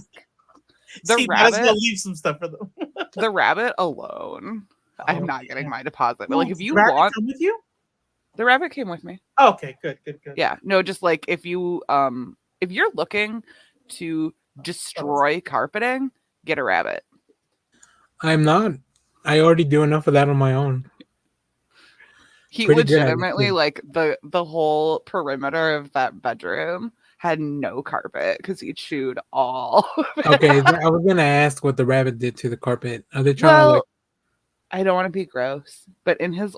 The rabbit, might as well leave some stuff for them. the rabbit alone, I'm not getting my deposit. But like, if you rabbit want, come with you? the rabbit came with me. Oh, okay, good. Yeah, no, just like if you're looking to destroy carpeting, get a rabbit. I'm not. I already do enough of that on my own. He Pretty good, legitimately, yeah. like the whole perimeter of that bedroom had no carpet because he chewed all of it. Okay, I was gonna ask what the rabbit did to the carpet. Are they trying to like? I don't want to be gross, but in his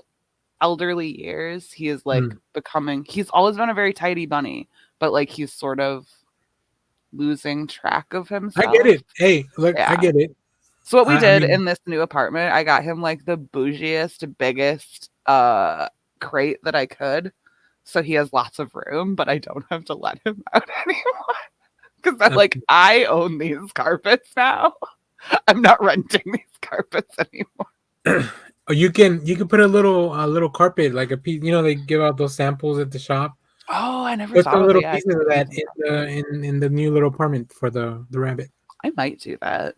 elderly years, he is like becoming. He's always been a very tidy bunny, but like he's sort of losing track of himself. I get it. Hey, look, Yeah. I get it. So what we did I mean, in this new apartment, I got him like the bougiest, biggest crate that I could. So he has lots of room, but I don't have to let him out anymore. Because I'm like, I own these carpets now. I'm not renting these carpets anymore. you can put a little carpet, like a piece. They give out those samples at the shop. Oh, I never Put thought some of little that. pieces of that in the new little apartment for the rabbit. I might do that.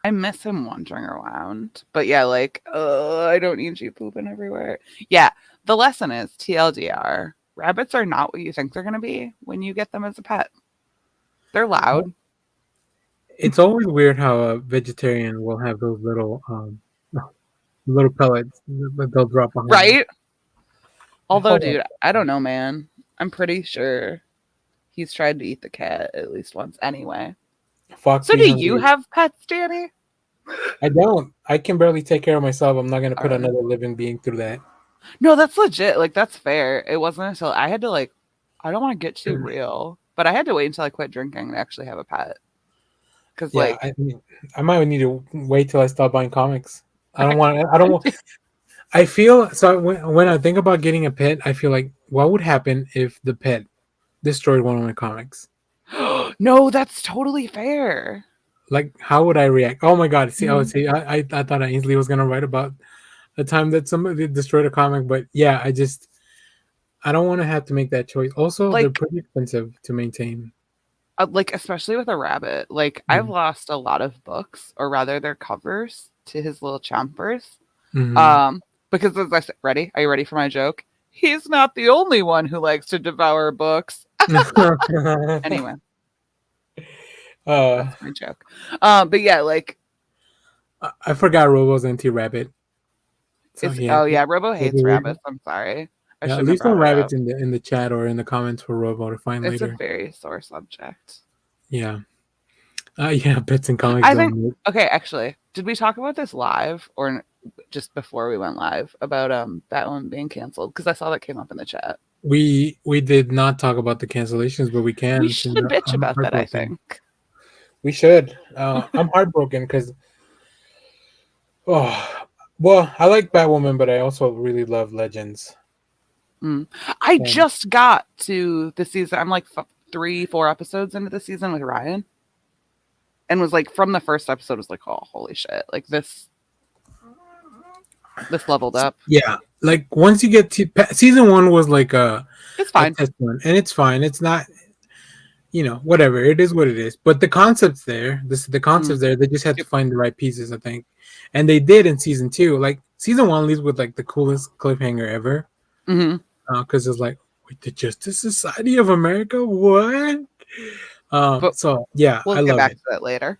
I miss him wandering around. But yeah, like, I don't need you pooping everywhere. Yeah, the lesson is TLDR. Rabbits are not what you think they're going to be when you get them as a pet. They're loud. It's always weird how a vegetarian will have those little pellets that they'll drop behind. Right? Although, dude, I don't know, man. I'm pretty sure he's tried to eat the cat at least once anyway. Fuck. So do you have pets, Danny? I don't. I can barely take care of myself. I'm not going to put another living being through that. No, that's legit. Like, that's fair. It wasn't until I had to, like, I don't want to get too real, but I had to wait until I quit drinking to actually have a pet. Because, yeah, I might need to wait till I stop buying comics. I don't want. I feel so when I think about getting a pet, I feel like what would happen if the pet destroyed one of my comics? No, that's totally fair. Like, how would I react? Oh my god! See, I thought Ainsley was gonna write about the time that somebody destroyed a comic, but yeah, I don't want to have to make that choice. Also, they're pretty expensive to maintain. Like, especially with a rabbit. Like, I've lost a lot of books, or rather, their covers to his little chompers. Because as I said, ready? Are you ready for my joke? He's not the only one who likes to devour books. Anyway. That's my joke. But yeah, like, I forgot Robo's anti-rabbit. So Robo hates rabbits. I'm sorry. Yeah, leave some rabbits in the chat or in the comments for Robo to find later. It's a very sore subject. Yeah. Pets and comics. I think. Okay, actually, did we talk about this live or just before we went live about that one being canceled? Because I saw that came up in the chat. We did not talk about the cancellations, but we can. We should bitch about that. I think we should. I'm heartbroken because. Oh, well, I like Batwoman, but I also really love Legends. I just got to the season. I'm like 3-4 episodes into the season with Ryan, and was like from the first episode was like, oh, holy shit! Like this leveled up. Yeah, like once you get to season 1 was like it's fine, test one, and it's fine. It's not, whatever. It is what it is. But the concept's there. The concept's there. They just had to find the right pieces, I think, and they did in season 2. Like season 1 leaves with like the coolest cliffhanger ever. Because it's like, With the Justice Society of America, what? But So yeah, I we'll get love back it. to that later.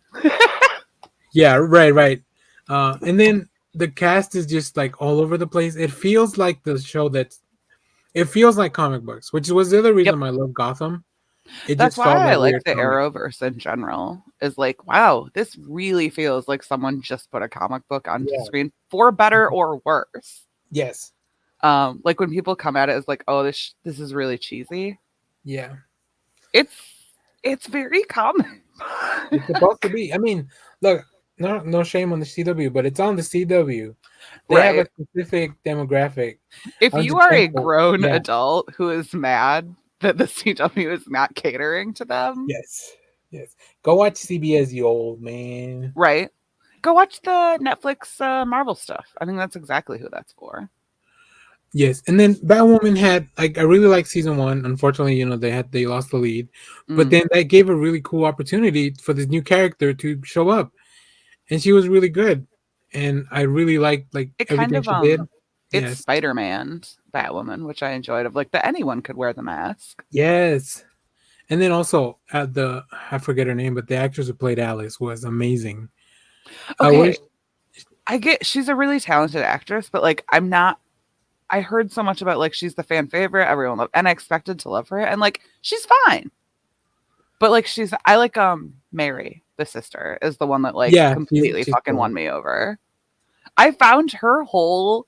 Yeah, right. And then the cast is just like all over the place. It feels like the show that it feels like comic books, which was the other Yep. reason I love Gotham. It That's just felt why I like like weird the comic. Arrowverse in general. Is like, wow, this really feels like someone just put a comic book onto Yeah. screen, for better or worse. Yes. Like when people come at it as like, oh, this is really cheesy. Yeah. It's very common. It's supposed to be. I mean, look, no shame on the CW, but it's on the CW. They have a Right. specific demographic. If On you the are a temple. grown Yeah. adult who is mad that the CW is not catering to them, Yes. Go watch CBS, you old man. right? Go watch the Netflix Marvel stuff. I think that's exactly who that's for. Yes, and then Batwoman had like I really like season one. Unfortunately, they lost the lead, but then that gave a really cool opportunity for this new character to show up, and she was really good, and I really liked like It kind everything of she did. it's Yes, Spider-Man Batwoman, which I enjoyed. Of like that anyone could wear the mask. yes, and then also I forget her name, but the actress who played Alice was amazing. I Okay, wish, I get she's a really talented actress, but like I'm not. I heard so much about like she's the fan favorite, everyone loved, and I expected to love her, and like she's fine. But like I like Mary, the sister, is the one that like yeah, completely she's fucking cool. won me over. I found her whole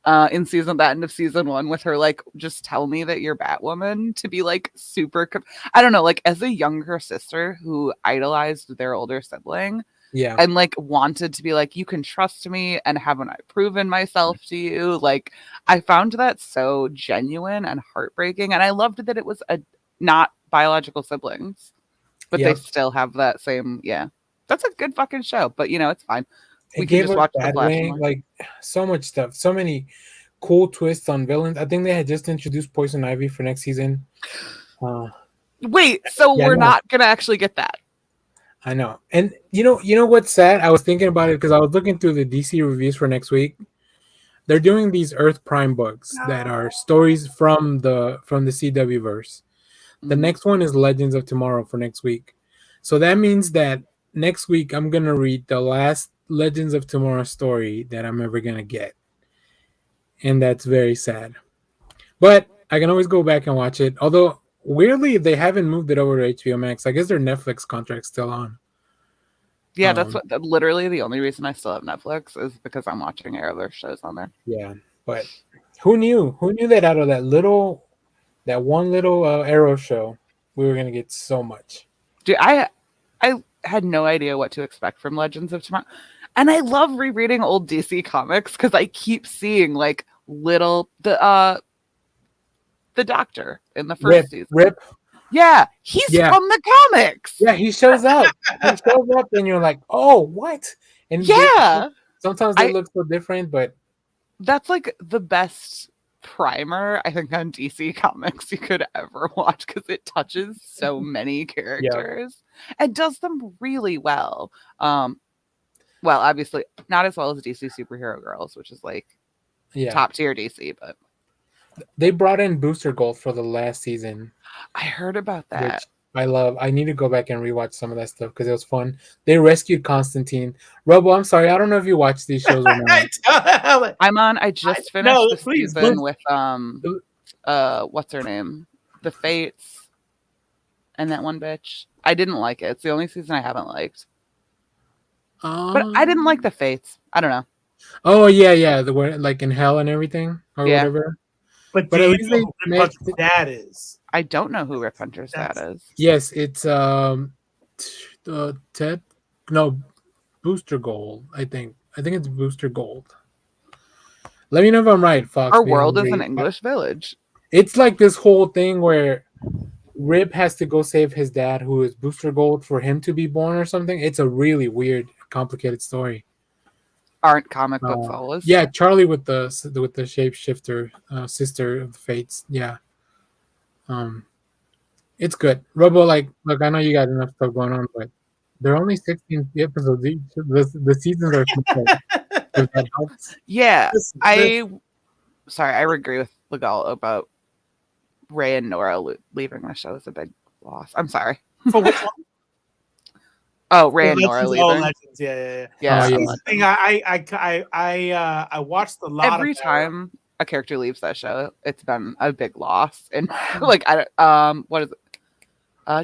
in the end of season 1 with her like just tell me that you're Batwoman to be like super I don't know, like as a younger sister who idolized their older sibling. Yeah, And like wanted to be like, you can trust me, and haven't I proven myself to you? Like I found that so genuine and heartbreaking, and I loved that it was a not biological siblings, but they Yep. still have that same That's a good fucking show, but it's fine. We It can gave just her watch the Flash Batwing, more. like so much stuff, so many cool twists on villains. I think they had just introduced Poison Ivy for next season. Wait, so Yeah, we're no. not gonna actually get that? I know. And you know what's sad? I was thinking about it because I was looking through the DC reviews for next week. They're doing these Earth Prime books that are stories from the CW verse. The next one is Legends of Tomorrow for next week. So that means that next week I'm going to read the last Legends of Tomorrow story that I'm ever going to get. And that's very sad. But I can always go back and watch it. Although weirdly they haven't moved it over to HBO Max. I guess their Netflix contract's still on. Yeah, that's literally the only reason I still have Netflix is because I'm watching Arrowverse shows on there. Yeah, but who knew? Who knew that out of that one little Arrow show, we were gonna get so much. Dude, I had no idea what to expect from Legends of Tomorrow. And I love rereading old DC comics because I keep seeing like the Doctor in the first season. Rip. Yeah, he's from the comics. Yeah, he shows up. And you're like, oh, what? And sometimes they look so different, but that's like the best primer I think on DC comics you could ever watch because it touches so many characters and does them really well. Well, obviously not as well as DC Superhero Girls, which is like top tier DC, but they brought in Booster Gold for the last season. I heard about that. Which I love. I need to go back and rewatch some of that stuff because it was fun. They rescued Constantine. Robo, I'm sorry, I don't know if you watch these shows or not. I just finished the season with what's her name? The Fates and that one bitch. I didn't like it. It's the only season I haven't liked. But I didn't like the Fates. I don't know. Oh yeah. The word like in hell and everything or whatever. But at least who Rip Hunter's dad is? I don't know who Rip Hunter's dad is. Yes, it's Booster Gold. I think it's Booster Gold. Let me know if I'm right, Fox. Our world is an English village. It's like this whole thing where Rip has to go save his dad, who is Booster Gold, for him to be born or something. It's a really weird, complicated story. Aren't comic book follows? Yeah, Charlie with the shapeshifter sister of the Fates. Yeah, it's good. Robo, like, look, I know you got enough stuff going on, but they're only 16 episodes each. The seasons are if that helps. Yeah, I agree with Legal about Ray and Nora leaving the show is a big loss. I'm sorry. For which one? Oh, Ray and Nora Legends, leaving. Legends. Yeah. Yeah. Oh, yeah. Here's the thing, I watched a lot Every of time a character leaves that show, it's been a big loss. And like, what is it?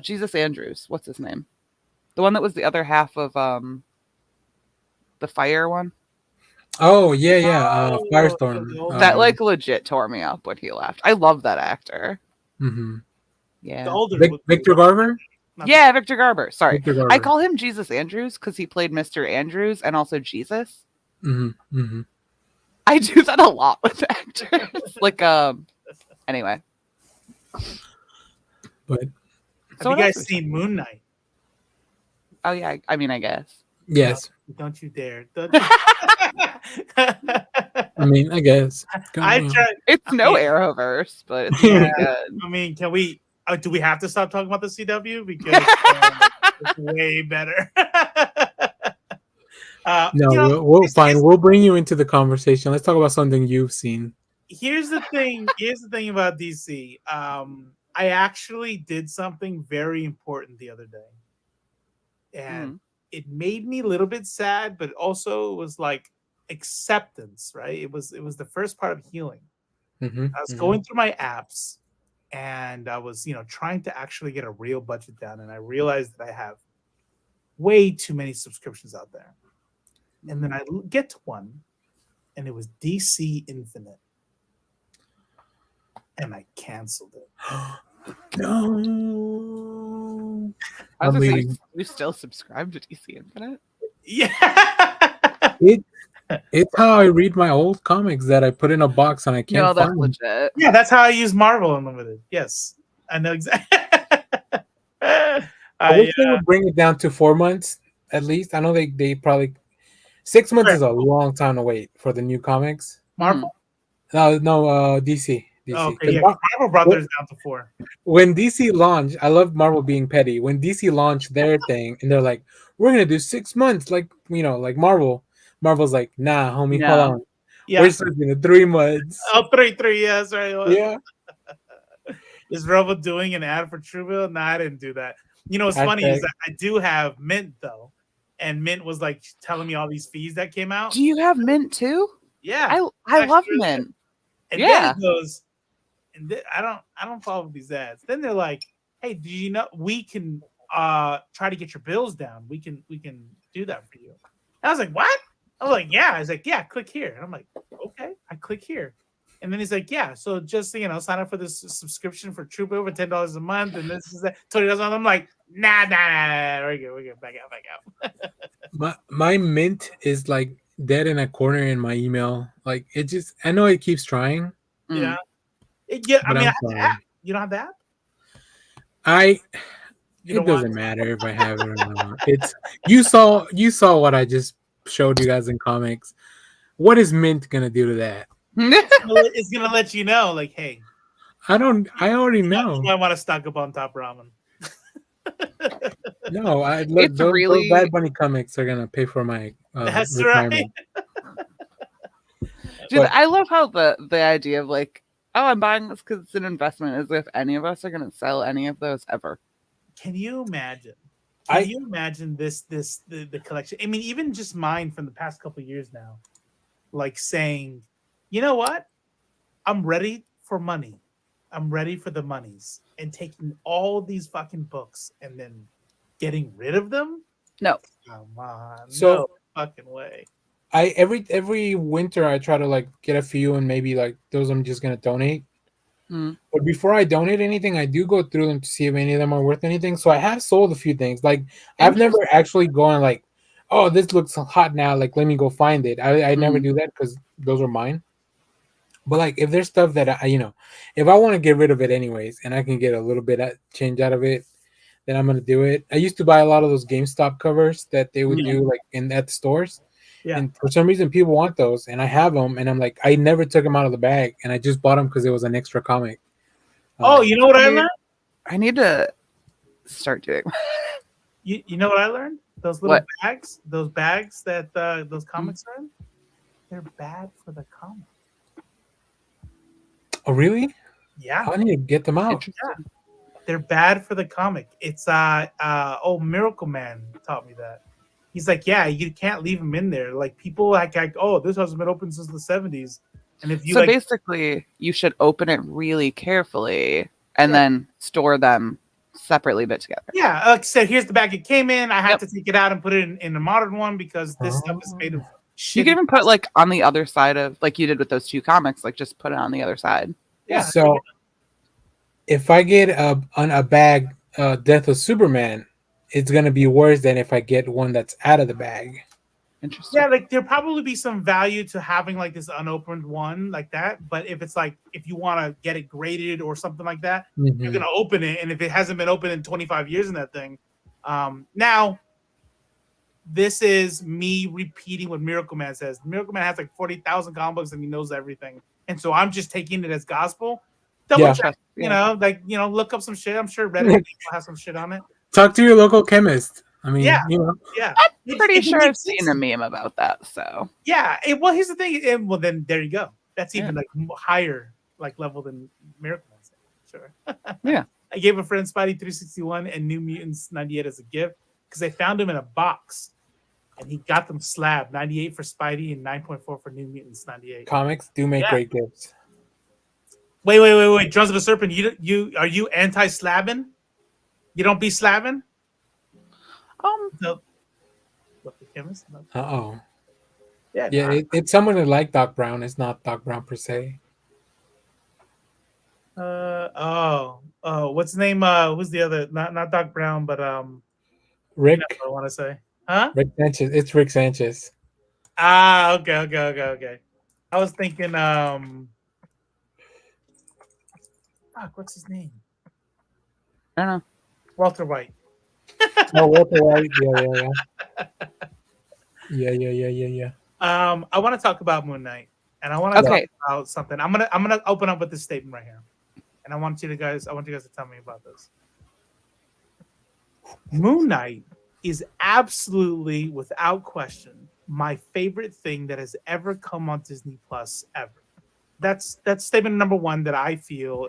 Jesus Andrews. What's his name? The one that was the other half of the fire one. Oh yeah. Firestorm. That like legit tore me up when he left. I love that actor. Mm-hmm. Yeah. the older Victor Garber. Yeah, Victor Garber. Sorry. Victor Garber. I call him Jesus Andrews because he played Mr. Andrews and also Jesus. Mm-hmm. Mm-hmm. I do that a lot with actors. Like, anyway. But have you guys seen Moon Knight? Oh yeah, I mean, I guess. yes. No, don't you dare. Don't you... I mean, I guess. I tried. It's no Arrowverse, but it's Yeah. really good. I mean, can we? Do we have to stop talking about the CW because it's way better? No, we'll fine. We'll bring you into the conversation. Let's talk about something you've seen. Here's the thing about DC. I actually did something very important the other day, and it made me a little bit sad, but also it was like acceptance. Right? It was the first part of healing. Mm-hmm. I was going through my apps, and I was trying to actually get a real budget down, and I realized that I have way too many subscriptions out there. And then I get to one, and it was DC Infinite. And I canceled it. No. I was gonna say, you still subscribe to DC Infinite? Yeah. It's how I read my old comics that I put in a box and I can't No, that's find. legit. Yeah, that's how I use Marvel Unlimited. Yes. I know exactly. I wish they would bring it down to 4 months at least. I know they probably 6 months is a long time to wait for the new comics. Marvel? No, DC. Okay, yeah, Marvel brought theirs down to 4. When DC launched, I love Marvel being petty. When DC launched their thing and they're like, we're gonna do 6 months, like like Marvel. Marvel's like, nah, homie, hold on. Yeah. We're switching to 3 months. Oh, 3, yes, right. Yeah. Is Robo doing an ad for Truebill? No, I didn't do that. What's funny is that I do have Mint though, and Mint was like telling me all these fees that came out. Do you have Mint too? Yeah, I love Mint. And then it goes, and I don't follow these ads. Then they're like, hey, do you know we can try to get your bills down? We can do that for you. And I was like, what? I was like, yeah. I was like, yeah, click here. And I'm like, okay. I click here. And then he's like, yeah, so just sign up for this subscription for Trooper for $10 a month, and this is that $20 a month. I'm like, nah, we're good, back out. My Mint is like dead in a corner in my email. Like it just, I know it keeps trying. Yeah, I mean, I have the app. You don't have the app? It doesn't matter if I have it or not. It's you saw what I just showed you guys in comics. What is Mint gonna do to that? It's gonna let you know, like, hey, I already know. I want to stock up on Top Ramen. No, those Bad Bunny comics are gonna pay for my that's retirement. right. Dude, I love how the idea of like, oh, I'm buying this because it's an investment, as if any of us are gonna sell any of those ever. Can you imagine? Can you imagine the collection? I mean, even just mine from the past couple of years now, like saying, you know what? I'm ready for money. I'm ready for the monies, and taking all these fucking books and then getting rid of them. No, come on, no fucking way. Every winter I try to like get a few, and maybe like those I'm just gonna donate. But before I donate anything, I do go through them to see if any of them are worth anything. So I have sold a few things. Like I've never actually gone like, oh, this looks hot now. Like let me go find it. I never do that because those are mine. But like if there's stuff that if I want to get rid of it anyways, and I can get a little bit of change out of it, then I'm gonna do it. I used to buy a lot of those GameStop covers that they would do like at the stores. Yeah. And for some reason, people want those, and I have them, and I'm like, I never took them out of the bag, and I just bought them because it was an extra comic. Oh, you know what I learned? I need to start doing. You know what I learned? Those little bags, those bags that those comics are in, they're bad for the comic. Oh, really? Yeah, I need to get them out. Interesting. they're bad for the comic. It's Miracle Man taught me that. He's like, yeah, you can't leave them in there. Like people like oh, this hasn't been open since the 70s. And if you So like, basically, you should open it really carefully and Yeah. then store them separately but together. yeah, like I said, here's the bag it came in. I had Yep. to take it out and put it in a modern one because this stuff is made of shit. You can even put like on the other side of like you did with those two comics, like just put it on the other side. Yeah. So if I get a bag, Death of Superman, it's gonna be worse than if I get one that's out of the bag. Interesting. Yeah, like there'll probably be some value to having like this unopened one like that. But if it's like if you want to get it graded or something like that, you're gonna open it, and if it hasn't been open in 25 years in that thing, now this is me repeating what Miracle Man says. Miracle Man has like 40,000 comic books and he knows everything, and so I'm just taking it as gospel. Double check, look up some shit. I'm sure Reddit will have some shit on it. Talk to your local chemist. I mean, Yeah. you know. Yeah, I'm pretty sure I've makes seen sense. a meme about that. So Yeah, well, here's the thing. Well, then there you go. That's even like higher like level than Miracle Man. Sure. Yeah. I gave a friend Spidey 361 and New Mutants 98 as a gift because they found him in a box, and he got them slabbed 98 for Spidey and 9.4 for New Mutants 98. Comics do make great gifts. Wait. Drums of the Serpent. You are you anti-slabbing? You don't be slabbing? No. Look, the chemist. No. Uh-oh. Yeah. It's someone that like Doc Brown. It's not Doc Brown per se. What's his name? Who's the other? Not Doc Brown, but Rick. I want to say, huh? Rick Sanchez. It's Rick Sanchez. Okay. I was thinking, what's his name? I don't know. Walter White. Oh, Walter White. Yeah. I want to talk about Moon Knight, and I want to talk Okay. about something. I'm gonna open up with this statement right here, and I want you guys to tell me about this. Moon Knight is absolutely, without question, my favorite thing that has ever come on Disney Plus ever. That's statement number one that I feel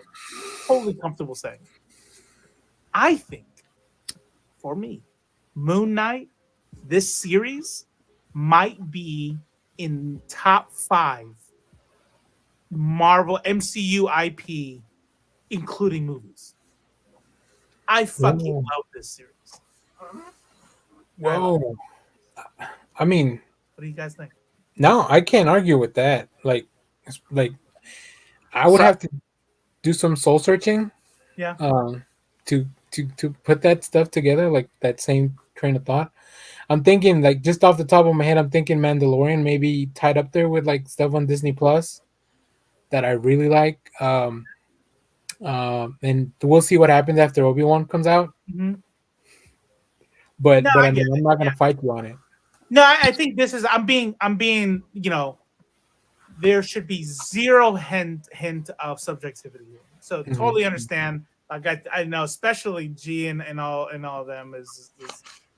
totally comfortable saying. I think, for me, Moon Knight, this series might be in top 5 Marvel MCU IP, including movies. I fucking love this series. Whoa. I mean, what do you guys think? No, I can't argue with that. Like I would have to do some soul searching. Yeah. To put that stuff together, like that same train of thought. I'm thinking, like, just off the top of my head, I'm thinking Mandalorian maybe tied up there with like stuff on Disney Plus that I really like. And we'll see what happens after Obi-Wan comes out. Mm-hmm. But I mean, I'm not gonna fight you on it. No, I think this is. I'm being. There should be zero hint of subjectivity here. So totally understand. Like I know, especially G and all of them is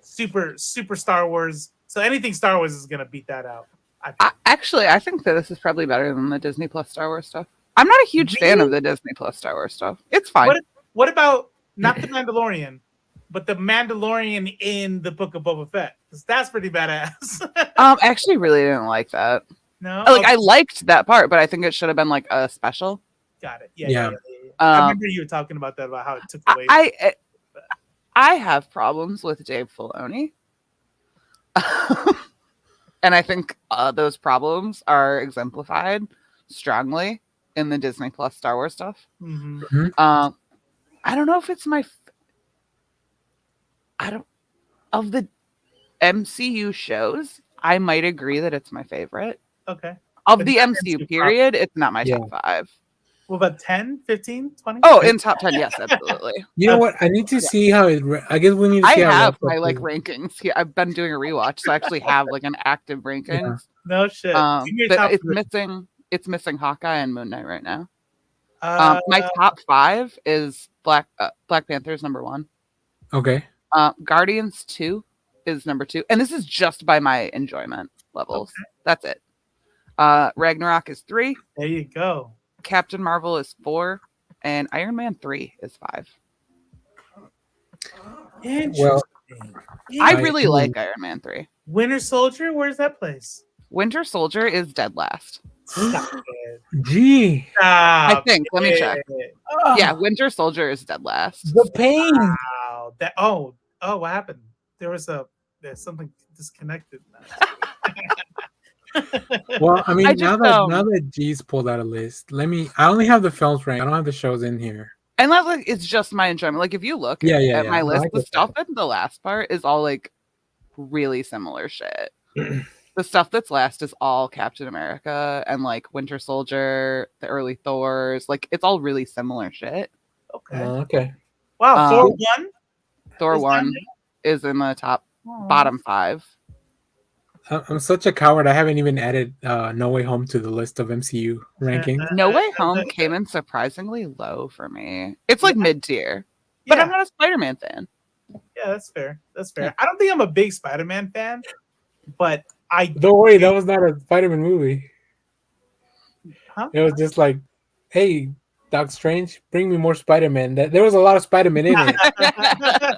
super Star Wars. So anything Star Wars is gonna beat that out. I think that this is probably better than the Disney Plus Star Wars stuff. I'm not a huge fan of the Disney Plus Star Wars stuff. It's fine. What about not the Mandalorian, but the Mandalorian in the Book of Boba Fett? Because that's pretty badass. I actually really didn't like that. No, I liked that part, but I think it should have been like a special. Got it. Yeah. I remember you were talking about that, about how it took away. I have problems with Dave Filoni. And I think those problems are exemplified strongly in the Disney Plus Star Wars stuff. Mm-hmm. I don't know if it's of the MCU shows, I might agree that it's my favorite. Okay. Of the MCU period, it's not my top 5. What about 10, 15, 20? Oh, in top 10, yes, absolutely. You know what? I need to see how it. I guess we need to see I how have my rankings here. I've been doing a rewatch, so I actually have like an active rankings. Yeah. No shit. But it's missing Hawkeye and Moon Knight right now. My top 5 is Black Panther's number 1. Okay. Guardians 2 is number 2, and this is just by my enjoyment levels. Okay. That's it. Ragnarok is 3. There you go. Captain Marvel is 4, and Iron Man 3 is 5. Well, I really like Iron Man 3. Winter Soldier, where's that place? Winter Soldier is dead last. Stop it. Gee, I think. Let me check. Oh, Yeah, Winter Soldier is dead last. the pain. wow. What happened? There's something disconnected. Well, I mean, I now just, that G's pulled out a list, I only have the films ranked. I don't have the shows in here. And that's like it's just my enjoyment. Like if you look at my list, the stuff in the last part is all like really similar shit. The stuff that's last is all Captain America and like Winter Soldier, the early Thors. Like it's all really similar shit. Okay. Okay. Wow, Thor 1? Thor Is 1 is in the bottom 5. I'm such a coward. I haven't even added No Way Home to the list of MCU rankings. No Way Home came in surprisingly low for me. It's like mid-tier, but I'm not a Spider-Man fan. Yeah, that's fair. That's fair. Yeah. I don't think I'm a big Spider-Man fan, but Don't worry, that was not a Spider-Man movie. Huh? It was just like, hey, Doc Strange, bring me more Spider-Man. There was a lot of Spider-Man in it,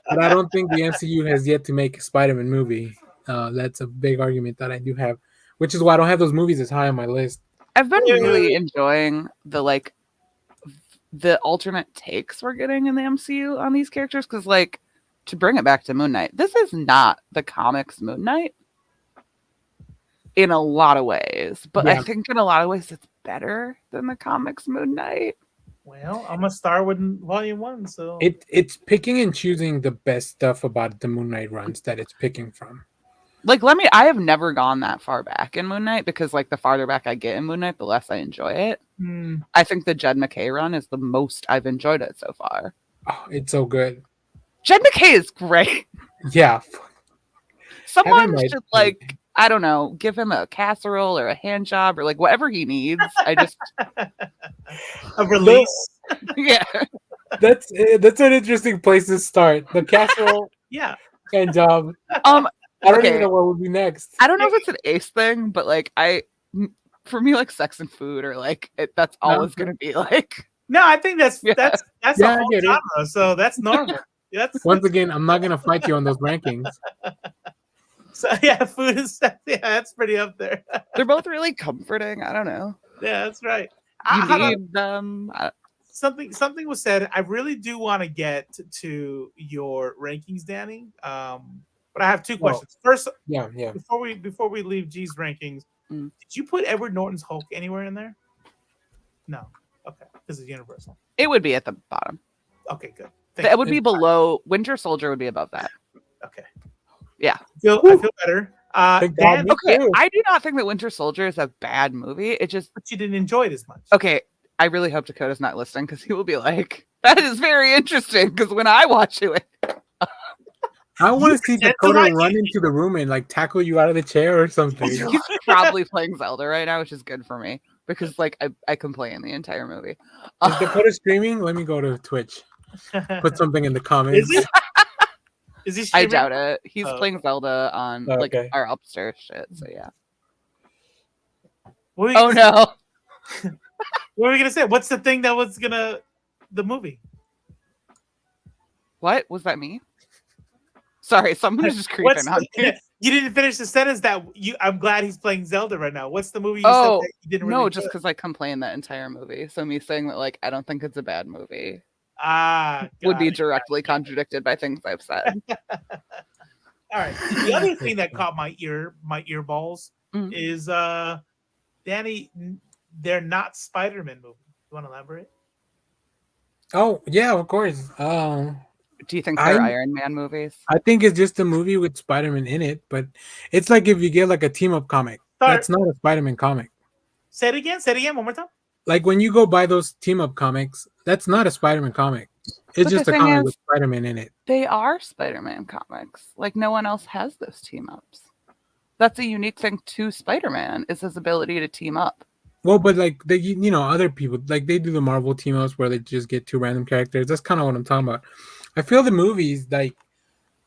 but I don't think the MCU has yet to make a Spider-Man movie. That's a big argument that I do have, which is why I don't have those movies as high on my list. I've been really enjoying the alternate takes we're getting in the MCU on these characters, because like to bring it back to Moon Knight, this is not the comics Moon Knight in a lot of ways, but I think in a lot of ways it's better than the comics Moon Knight. Well, I'm gonna start with Volume 1, so it's picking and choosing the best stuff about the Moon Knight runs that it's picking from. Like, I have never gone that far back in Moon Knight, because like the farther back I get in Moon Knight, the less I enjoy it. I think the Jed MacKay run is the most I've enjoyed it so far. Oh, it's so good. Jed MacKay is great. Yeah. Someone should like, I don't know, give him a casserole or a hand job or like whatever he needs. I just a release. Yeah. That's an interesting place to start. The casserole. Yeah. Hand job. I don't even know what would be next. I don't know if it's an Ace thing, but like for me, like sex and food or like that's always going to be like. No, I think that's a whole genre, so that's normal. Once again, I'm not going to fight you on those rankings. So yeah, food is that's pretty up there. They're both really comforting. I don't know. Yeah, that's right. You need them. Something was said. I really do want to get to your rankings, Danny. But I have two questions. First, before we leave G's rankings, did you put Edward Norton's Hulk anywhere in there? No. Okay, because it's Universal. It would be at the bottom. Okay, good. It would be below. Winter Soldier would be above that. Okay. Yeah. I feel better. Dan, I do not think that Winter Soldier is a bad movie. It just, but you didn't enjoy it as much. Okay, I really hope Dakota's not listening, because he will be like, "That is very interesting." Because when I watch it. I want to see Dakota run into the room and like tackle you out of the chair or something. He's probably playing Zelda right now, which is good for me because like I can play in the entire movie. Is Dakota streaming? Let me go to Twitch. Put something in the comments. Is he streaming? I doubt it. He's playing Zelda on like our upstairs shit. So yeah. Oh no. What were we gonna say? What's the thing that was the movie? What was that me? Sorry, someone was just creeping on me. You didn't finish the sentence I'm glad he's playing Zelda right now. What's the movie you said that you didn't really just because I complained that entire movie. So me saying that like I don't think it's a bad movie would be directly contradicted by things I've said. All right. The other thing that caught my earballs is Danny, they're not Spider-Man movies. You want to elaborate? Oh, yeah, of course. Do you think they're Iron Man movies? I think it's just a movie with Spider-Man in it, but it's like if you get like a team-up comic. That's not a Spider-Man comic. Say it again one more time. Like when you go buy those team-up comics, that's not a Spider-Man comic. It's just a comic with Spider-Man in it. They are Spider-Man comics. Like no one else has those team-ups. That's a unique thing to Spider-Man, is his ability to team up. Well, but like other people, like they do the Marvel team-ups where they just get two random characters. That's kind of what I'm talking about. I feel the movies, like,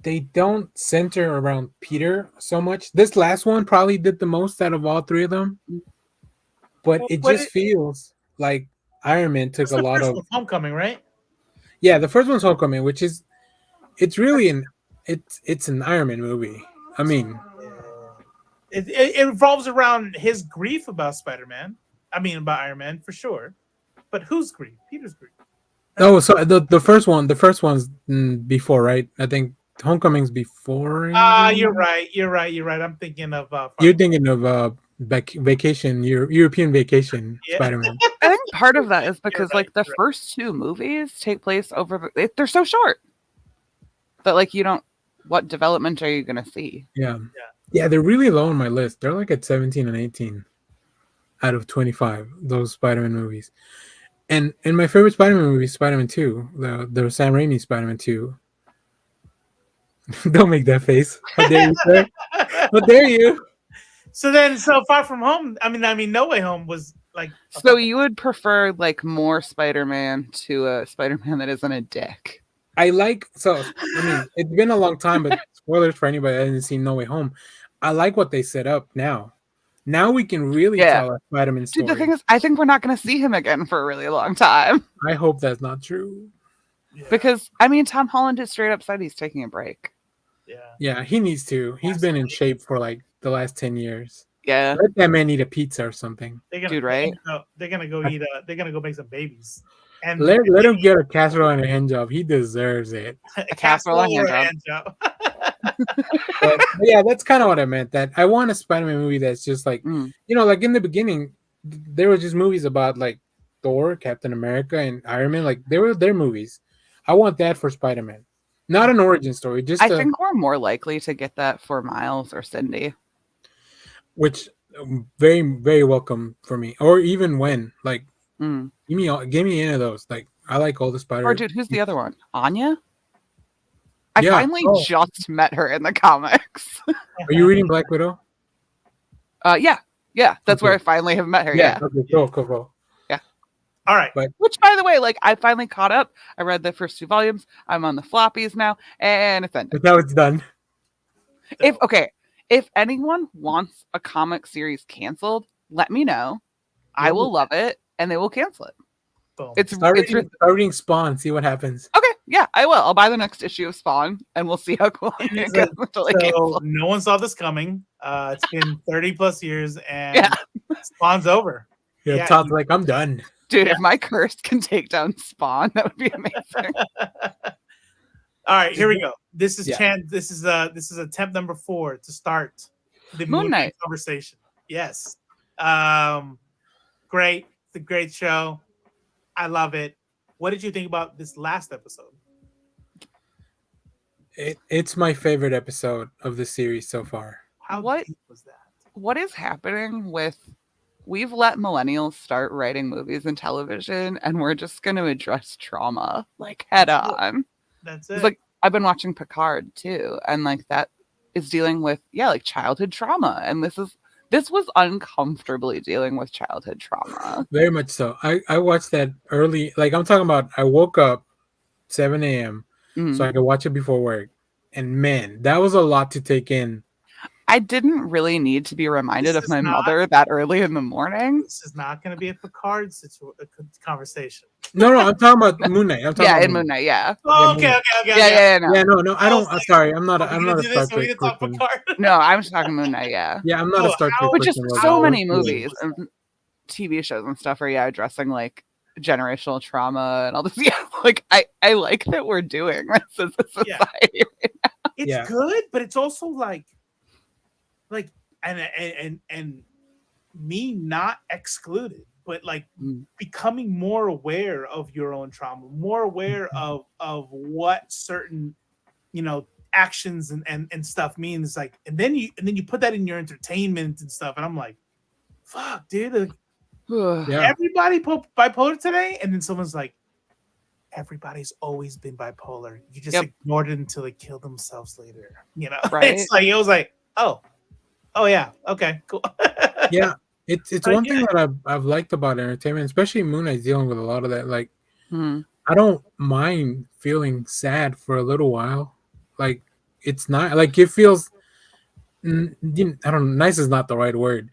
they don't center around Peter so much. This last one probably did the most out of all three of them. But it just feels like Iron Man took That's a the lot first of one, Homecoming, right? the first one's Homecoming, which is it's really it's an Iron Man movie. I mean, It revolves around his grief about Spider-Man. I mean, about Iron Man for sure. But whose grief? Peter's grief. oh, so the first one's before, right? I think Homecoming's before. You're right. I'm thinking of You're thinking of vacation, European vacation, Yeah. Spider-Man. I think part of that is because right, like the you're right. first two movies take place over. They're so short that like you don't. What development are you gonna see? Yeah, they're really low on my list. They're like at 17 and 18 out of 25. Those Spider-Man movies, and my favorite Spider-Man movie is Spider-Man 2, the Sam Raimi Spider-Man 2. Don't make that face. How dare you, sir? How dare you? So Far From Home. I mean, No Way Home was like. So you would prefer like more Spider-Man to a Spider-Man that isn't a dick? I mean, it's been a long time, but spoilers for anybody that hasn't seen No Way Home. I like what they set up now. Now we can really tell a Spider-Man story. Dude, the thing is, I think we're not going to see him again for a really long time. I hope that's not true. Yeah. Because, I mean, Tom Holland has straight up said he's taking a break. Yeah, he needs to. He's been in shape for like the last 10 years. Yeah. Let that man eat a pizza or something. Dude, right? They're gonna go eat. They're gonna go make some babies. And Let him get a casserole and a hand job. He deserves it. a casserole and or a hand job. But yeah, that's kind of what I meant. That I want a Spider-Man movie that's just like, like in the beginning, there were just movies about like Thor, Captain America, and Iron Man. Like they were their movies. I want that for Spider-Man, not an origin story. Just I think we're more likely to get that for Miles or Cindy, which very very welcome for me. Or even when like give me any of those. Like I like all the Spider. Or dude, who's the other one? Anya. I finally just met her in the comics. Are you reading Black Widow? Yeah. That's where I finally have met her. Yeah. Okay, cool. Yeah. All right. Which, by the way, like I finally caught up. I read the first 2 volumes. I'm on the floppies now, and it's ended. But now it's done. If anyone wants a comic series canceled, let me know. I will love it, and they will cancel it. Boom. Start reading Spawn. See what happens. Okay, yeah, I will. I'll buy the next issue of Spawn, and we'll see how cool it gets until they cancel. No one saw this coming. It's been 30 plus years, and Spawn's over. Yeah, Todd's like, I'm done. Dude, if my curse can take down Spawn, that would be amazing. All right, here we go. This is This is attempt number 4 to start the Moon Knight conversation. Yes, great. It's a great show. I love it. What did you think about this last episode? It's my favorite episode of the series so far. How deep was that? What is happening with? We've let millennials start writing movies and television, and we're just going to address trauma like head on. That's it. It's like I've been watching Picard too, and like that is dealing with like childhood trauma, and this was uncomfortably dealing with childhood trauma. Very much so. I watched that early. Like I'm talking about, I woke up 7 a.m. so I could watch it before work, and man, that was a lot to take in. I didn't really need to be reminded of my mother that early in the morning. This is not going to be a Picard conversation. No, I'm talking about Moon Knight. I'm talking about Moon Knight. Yeah. Oh, okay. No. I don't. I'm sorry. I'm not a Star Trek person. No, I'm just talking Moon Knight. Yeah. Yeah, I'm not a Star Trek person. But just so many movies and TV shows and stuff are addressing like generational trauma and all this. Yeah, like I like that we're doing this as a society right now. It's good, but it's also like and me not excluded, but like becoming more aware of your own trauma, more aware of what certain actions and stuff means, like, and then you put that in your entertainment and stuff, and I'm like, fuck, dude, like, everybody bipolar today, and then someone's like, everybody's always been bipolar, you just ignored it until they killed themselves later, right? It's like, it was like, oh yeah, okay, cool. Yeah, it's one thing that I've liked about entertainment, especially Moon Knight's dealing with a lot of that. Like, I don't mind feeling sad for a little while. Like, it's not like it feels. I don't know. Nice is not the right word,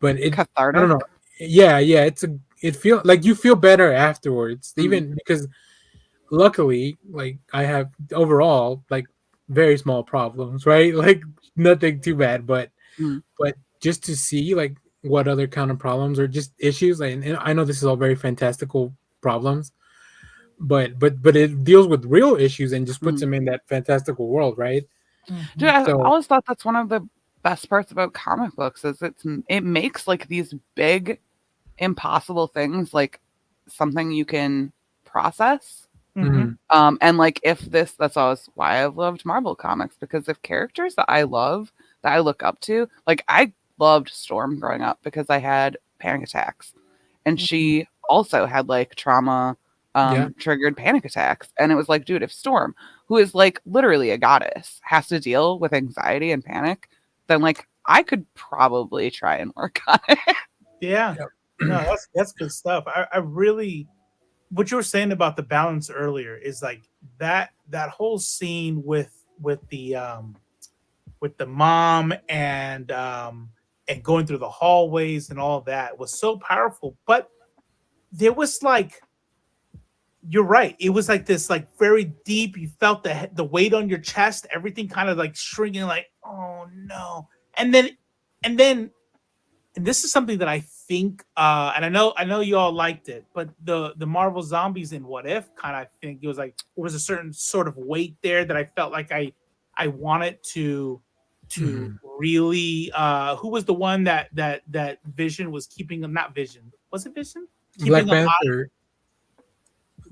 but it. Cathartic. I don't know. Yeah. it feel like you feel better afterwards, even because luckily, like I have overall like very small problems, right? Like nothing too bad, but just to see like what other kind of problems or just issues, and I know this is all very fantastical problems, but it deals with real issues and just puts them in that fantastical world, right? Dude, I So always thought that's one of the best parts about comic books is it makes like these big impossible things like something you can process. mhm, And like if that's always why I've loved Marvel comics, because if characters that I love, that I look up to, like I loved Storm growing up because I had panic attacks, and she also had like trauma yeah, triggered panic attacks. And it was like, dude, if Storm, who is like literally a goddess, has to deal with anxiety and panic, then like I could probably try and work on it. Yeah. Yep. No, that's good stuff. I really, what you were saying about the balance earlier is like that whole scene with the mom and going through the hallways and all that was so powerful. But there was like, you're right. It was like this, like very deep. You felt the weight on your chest, everything kind of like shrinking, like, oh no. And then, and then, and this is something that I think, and I know you all liked it, but the Marvel Zombies in What If kind of, I think it was like there was a certain sort of weight there that I felt like I wanted to really. Who was the one that Vision was keeping them? Not Vision. Was it Vision? Black Keeping them alive? Panther.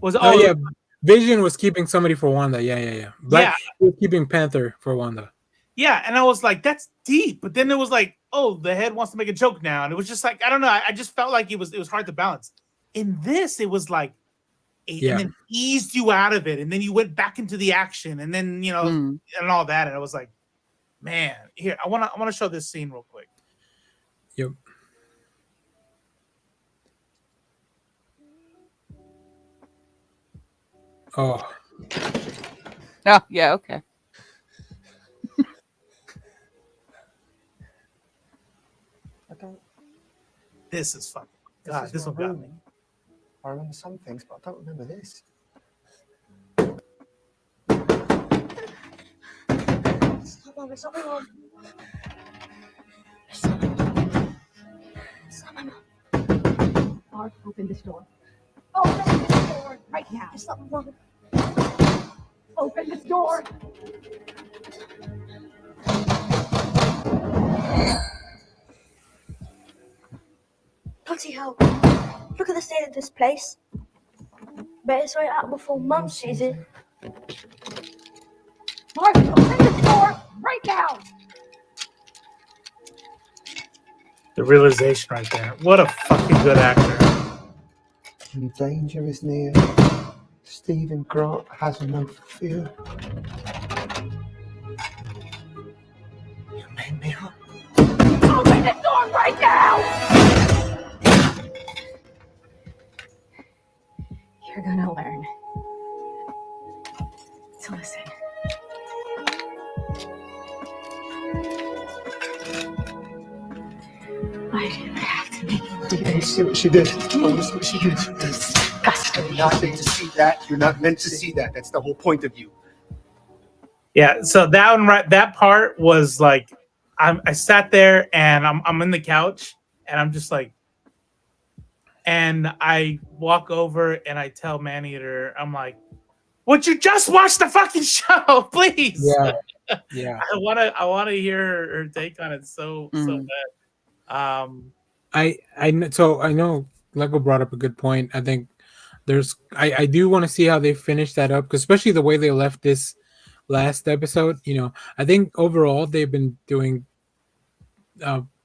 Was it? Oh Oh yeah, Vision was keeping somebody for Wanda. Yeah. yeah. He was keeping Panther for Wanda. Yeah, and I was like, that's deep. But then it was like, oh, the head wants to make a joke now. And it was just like, I don't know. I just felt like it was hard to balance. In this, it was like, Yeah. and then eased you out of it. And then you went back into the action. And then, you know, and all that. And I was like, man, here, I wanna show this scene real quick. Yep. Oh. Oh, yeah, okay. This is fucking God. This one got me. I remember some things, but I don't remember this. Stop on, there's something on. Mark, open this door. Open this door right now. There's something wrong. Open this door. Bloody hell. Look at the state of this place. Better sort it out before Mum sees it. Mark, open this door right now. The realization right there. What a fucking good actor. And danger is near. Stephen Grant has no fear. You made me up. Open this door right now. You're gonna learn to listen. I didn't have to make you do You this. see what she did? You see what she did? Disgusting. You're not meant to see that. You're not meant to see that. That's the whole point of you. Yeah, so that one right, that part was like, I sat there and I'm in the couch and I'm just like, and I walk over and I tell Maneater, I'm like, would you just watch the fucking show, please? Yeah. I wanna hear her take on it so bad. I know Lego brought up a good point. I think I do want to see how they finish that up, because especially the way they left this last episode, I think overall they've been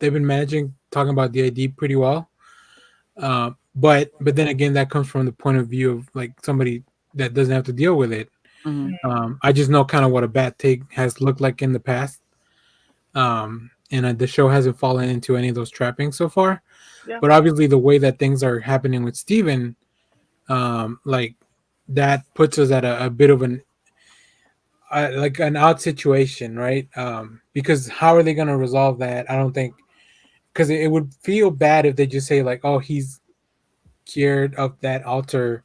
managing talking about the ID pretty well. But then again, that comes from the point of view of like somebody that doesn't have to deal with it. I just know kind of what a bad take has looked like in the past. And the show hasn't fallen into any of those trappings so far. Yeah. But obviously the way that things are happening with Steven, like that puts us at a bit of an odd situation, right? Because how are they going to resolve that? I don't think, because it would feel bad if they just say like, oh, he's scared of that altar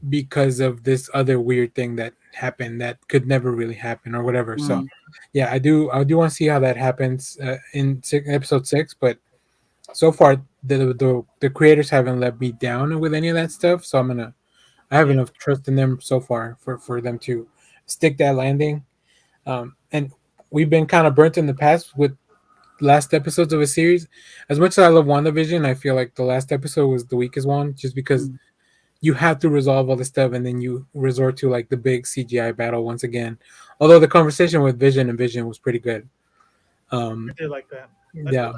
because of this other weird thing that happened that could never really happen or whatever. So yeah, I do want to see how that happens in episode 6, but so far the creators haven't let me down with any of that stuff, so I have enough trust in them so far for them to stick that landing. And we've been kind of burnt in the past with last episodes of a series. As much as I love WandaVision, I feel like the last episode was the weakest one, just because you have to resolve all the stuff and then you resort to like the big CGI battle once again. Although the conversation with Vision and Vision was pretty good. I did like that.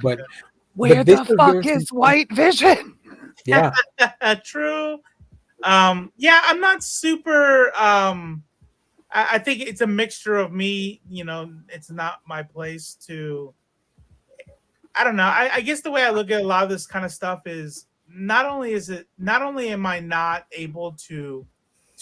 But where this the was fuck doing is White Vision? Yeah. True. Yeah, I'm not super. I think it's a mixture of me. It's not my place to. I don't know. I guess the way I look at a lot of this kind of stuff is not only am I not able to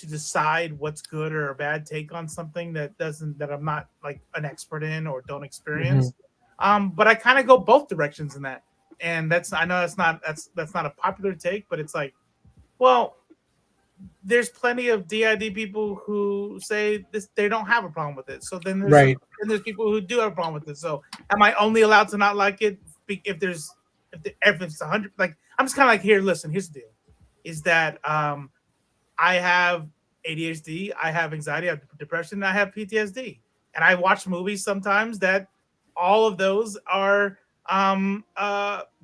decide what's good or a bad take on something that I'm not like an expert in or don't experience, but I kind of go both directions in that. And I know that's not a popular take, but it's like, well, there's plenty of DID people who say they don't have a problem with it. So then there's people who do have a problem with it. So am I only allowed to not like it if it's 100? Like, I'm just kind of like, here, listen, here's the deal, is that I have ADHD, I have anxiety, I have depression, I have PTSD, and I watch movies sometimes that all of those are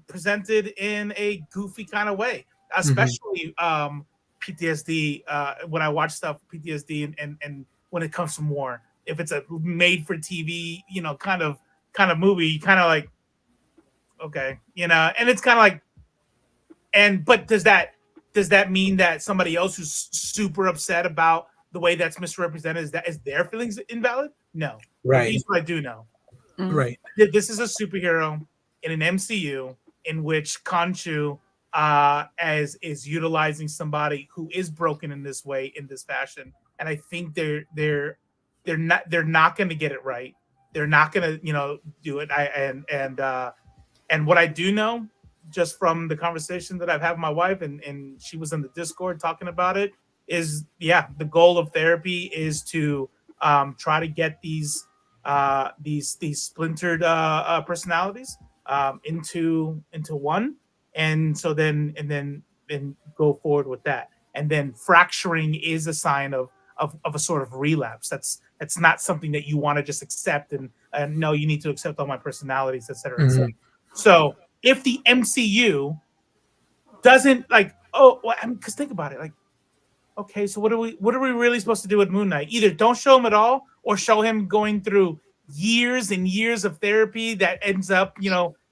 presented in a goofy kind of way, especially PTSD. When I watch stuff, PTSD, and when it comes from war, if it's a made-for-TV, kind of movie, kind of like, okay, and it's kind of like, but does that mean that somebody else who's super upset about the way that's misrepresented is their feelings invalid? No. Right. Here's what I do know. Right. This is a superhero in an MCU in which Khonshu is utilizing somebody who is broken in this way, in this fashion, and I think they're not going to get it right. They're not going to do it. And what I do know, just from the conversation that I've had with my wife, and she was in the Discord talking about it, is the goal of therapy is to try to get these splintered personalities into one, and so then go forward with that. And then fracturing is a sign of a sort of relapse. That's not something that you want to just accept and no, you need to accept all my personalities, etc. Mm-hmm. So if the MCU doesn't because think about it, like, okay, so what are we really supposed to do with Moon Knight? Either don't show him at all, or show him going through years and years of therapy that ends up,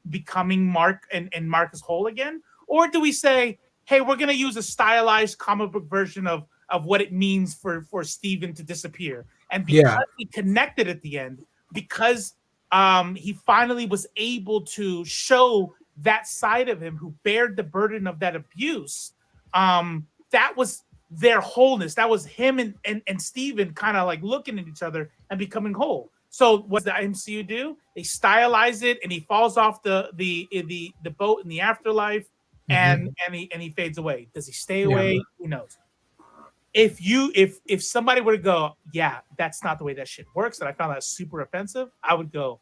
becoming Mark and Mark is whole again? Or do we say, hey, we're gonna use a stylized comic book version of what it means for Steven to disappear? And because he connected at the end, because he finally was able to show that side of him who bared the burden of that abuse, that was their wholeness. That was him and Steven kind of like looking at each other and becoming whole. So what does the MCU do? They stylize it, and he falls off the boat in the afterlife, and he fades away. Does he stay away? Who knows? If somebody were to go, yeah, that's not the way that shit works, and I found that super offensive, I would go,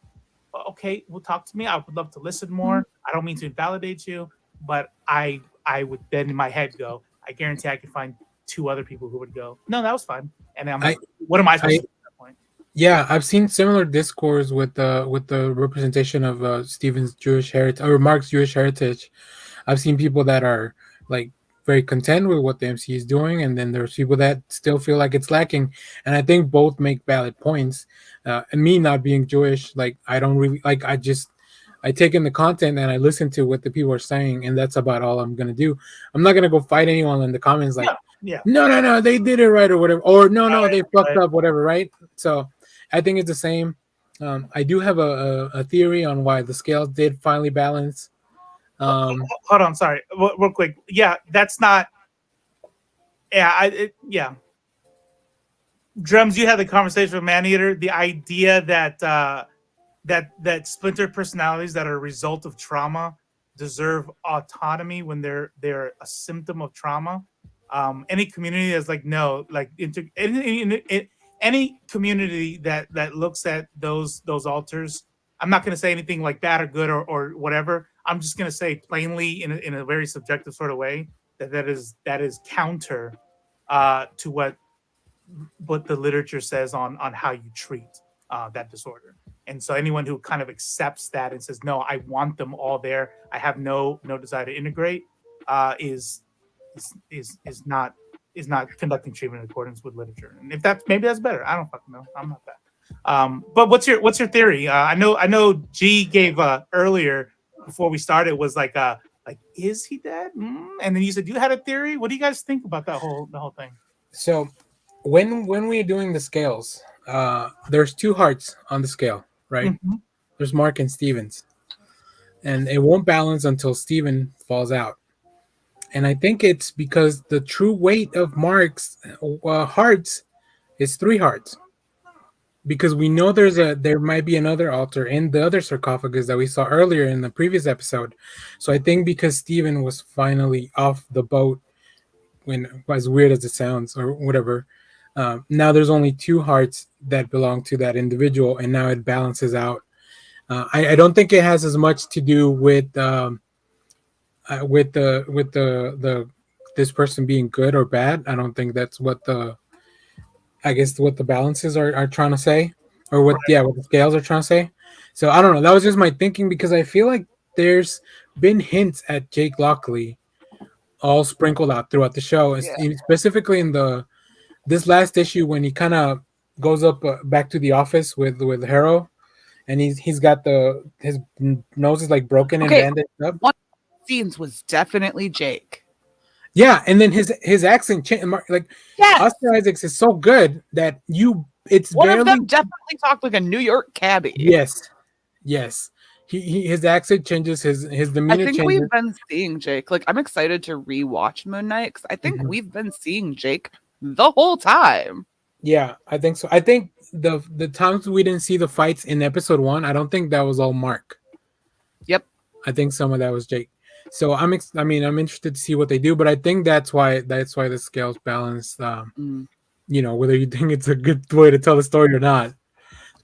okay, well, talk to me. I would love to listen more. I don't mean to invalidate you, but I would then in my head go, I guarantee I could find 2 other people who would go, no, that was fine. And I'm like, what am I supposed to do at that point? Yeah, I've seen similar discourse with the representation of Stephen's Jewish heritage or Mark's Jewish heritage. I've seen people that are like very content with what the MC is doing, and then there's people that still feel like it's lacking. And I think both make valid points. And me not being Jewish, like I don't really like. I take in the content and I listen to what the people are saying, and that's about all I'm gonna do. I'm not gonna go fight anyone in the comments like, no, they did it right or whatever, or no, they fucked up, whatever, right? So I think it's the same. I do have a theory on why the scales did finally balance. Hold on, sorry, real quick. Yeah, that's not. Yeah, Drums, you had the conversation with Maneater. The idea that splintered personalities that are a result of trauma deserve autonomy when they're a symptom of trauma. Any community that's like no, like any community that looks at those altars, I'm not going to say anything like bad or good or whatever. I'm just going to say plainly in a very subjective sort of way that is counter to what the literature says on how you treat that disorder. And so anyone who kind of accepts that and says, no, I want them all there, I have no desire to integrate, is not conducting treatment in accordance with literature. And if maybe that's better. I don't fucking know. I'm not that. But what's your theory? I know G gave earlier before we started was like is he dead? And then you said you had a theory. What do you guys think about the whole thing? So when we're doing the scales, there's 2 hearts on the scale, right? Mm-hmm. There's Mark and Steven's, and it won't balance until Steven falls out. And I think it's because the true weight of Mark's hearts is 3 hearts, because we know there might be another altar in the other sarcophagus that we saw earlier in the previous episode. So I think because Steven was finally off the boat, when as weird as it sounds or whatever, now there's only 2 hearts that belong to that individual, and now it balances out. I don't think it has as much to do with the this person being good or bad. I don't think that's what the balances are trying to say, or what the scales are trying to say. So I don't know. That was just my thinking, because I feel like there's been hints at Jake Lockley all sprinkled out throughout the show, specifically in this last issue when he kind of goes up back to the office with Harrow, and he's got his nose is like broken and bandaged up. One of the scenes was definitely Jake. Yeah, and then his accent Oscar Isaacs is so good that it's one barely... of them definitely talked like a New York cabbie. Yes. His accent changes, his demeanor changes. I think we've been seeing Jake. Like, I'm excited to rewatch Moon Knight, because I think we've been seeing Jake the whole time. Yeah, I think so. I think the times we didn't see the fights in episode 1, I don't think that was all Mark. Yep. I think some of that was Jake. So I'm interested to see what they do, but I think that's why the scales balance. Whether you think it's a good way to tell the story or not.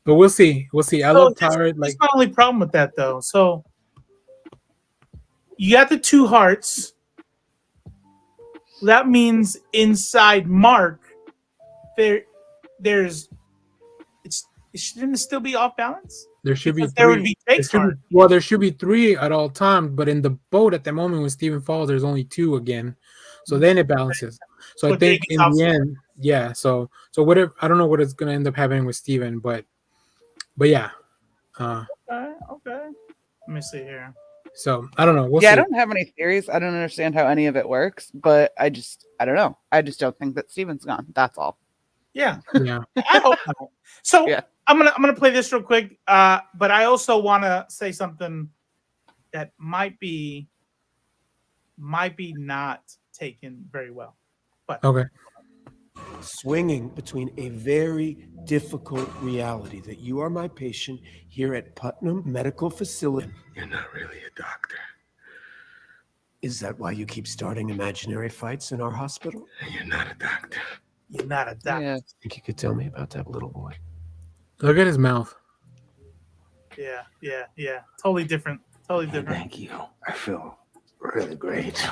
But we'll see. I love Tyra. That's my only problem with that, though. So you got the 2 hearts. That means inside Mark, there's shouldn't it still be off balance? There should be 3. There would be Jake's heart. There should be 3 at all times. But in the boat at the moment when Steven falls, there's only 2 again. So then it balances. So I think in the end, yeah. So whatever. I don't know what it's gonna end up happening with Steven, but yeah. Okay. Let me see here. So I don't know. We'll see. I don't have any theories. I don't understand how any of it works, but I don't know. I just don't think that Steven's gone. That's all. Yeah. I hope not. So I'm gonna play this real quick. But I also want to say something that might be not taken very well. But okay. Swinging between a very difficult reality that you are my patient here at Putnam Medical Facility. You're not really a doctor. Is that why you keep starting imaginary fights in our hospital? You're not a doctor. You're not a doctor. Yeah. Think you could tell me about that little boy? Look at his mouth. Yeah. Totally different. Thank you. I feel really great.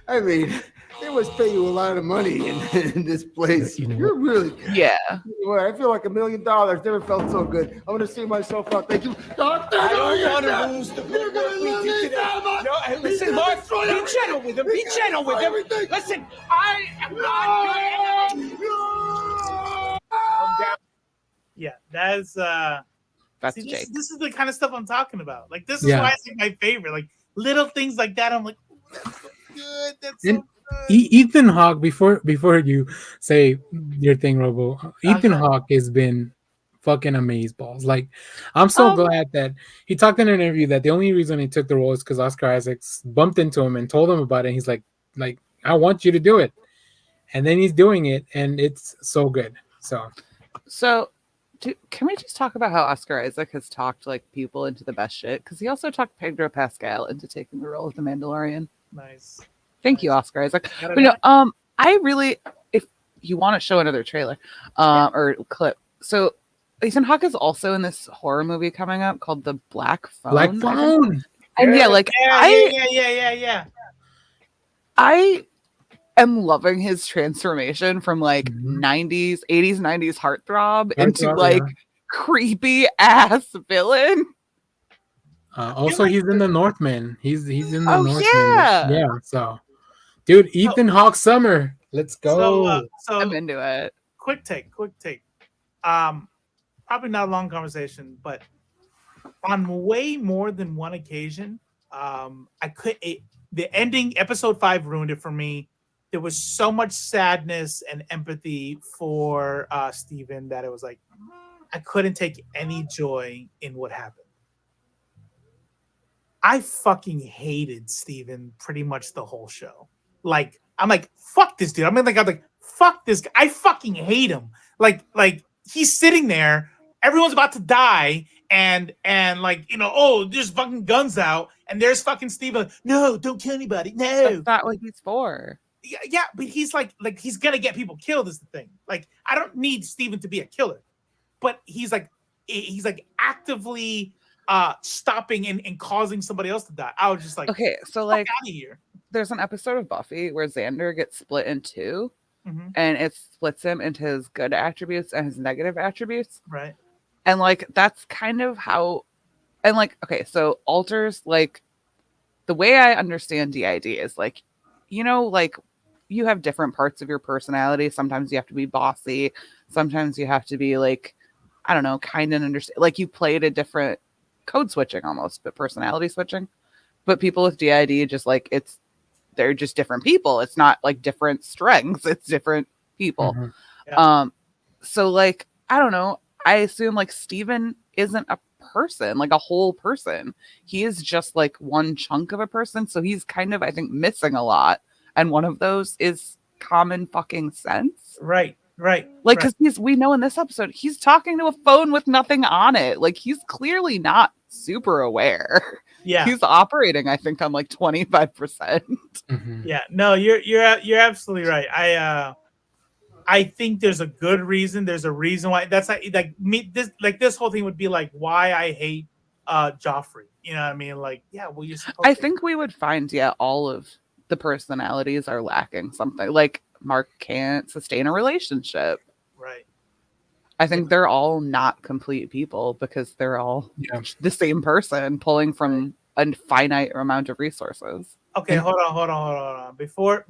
I mean, they must pay you a lot of money in this place. You're really... Yeah. I feel like $1 million. Never felt so good. I'm going to see myself out. Thank you. Doctor, I don't want to lose the You're going to lose this time. No, hey, listen, Mark. Be gentle with him. Be gentle with him. Listen, I am not going to... Calm down. Yeah, that's Jake. This is the kind of stuff I'm talking about. Like, this is why it's like my favorite. Like, little things like that. I'm like, that's so good. That's so good. Ethan Hawke, before you say your thing, Robo, Ethan Hawke has been fucking amazeballs. Like, I'm so glad that he talked in an interview that the only reason he took the role is because Oscar Isaacs bumped into him and told him about it. And he's like, I want you to do it. And then he's doing it, and it's so good. So Can we just talk about how Oscar Isaac has talked like people into the best shit? Because he also talked Pedro Pascal into taking the role of the Mandalorian. Nice. Thank you, Oscar Isaac. But no, I really, if you want to show another trailer, or clip, so Ethan Hawke is also in this horror movie coming up called The Black Phone. Black Phone. And yeah, like yeah. I am loving his transformation from like 80s, 90s heartthrob into like creepy ass villain. Also, he's in the Northman. He's in the Northman. Yeah. So, dude, Ethan Hawke summer. Let's go. So I'm into it. Quick take. Probably not a long conversation, but on way more than one occasion, the ending, episode 5 ruined it for me. There was so much sadness and empathy for Steven that it was like I couldn't take any joy in what happened. I fucking hated Steven pretty much the whole show. Like, I'm like, fuck this dude. I'm like, fuck this guy. I fucking hate him. Like he's sitting there, everyone's about to die, and like, you know, oh, there's fucking guns out, and there's fucking Steven. No, don't kill anybody. No. That's not what he's for. Yeah, but he's like he's gonna get people killed is the thing. Like, I don't need Steven to be a killer, but he's like actively stopping and causing somebody else to die. I was just like, okay, so like out of here. There's an episode of Buffy where Xander gets split in two, and it splits him into his good attributes and his negative attributes. Right. And like that's kind of how, and like, okay, so alters, like the way I understand DID is like, you know, like you have different parts of your personality. Sometimes you have to be bossy. Sometimes you have to be like, I don't know, kind and understand. Like you played a different code switching almost, but personality switching. But people with DID just like they're just different people. It's not like different strengths. It's different people. Yeah. So like, I don't know. I assume like Steven isn't a person, like a whole person. He is just like one chunk of a person. So he's kind of, I think, missing a lot. And one of those is common fucking sense. Right. Like, because we know in this episode, he's talking to a phone with nothing on it. Like, he's clearly not super aware. Yeah. He's operating, I think, on like 25%. Yeah. No, you're absolutely right. I think there's a good reason. There's a reason why that's like me. This whole thing would be like why I hate Joffrey. You know what I mean? Like, yeah. Well, you're supposed. I think we would find, all of the personalities are lacking something. Like Mark can't sustain a relationship. Right. I think they're all not complete people because they're all the same person pulling from a finite amount of resources. Okay, hold on. Before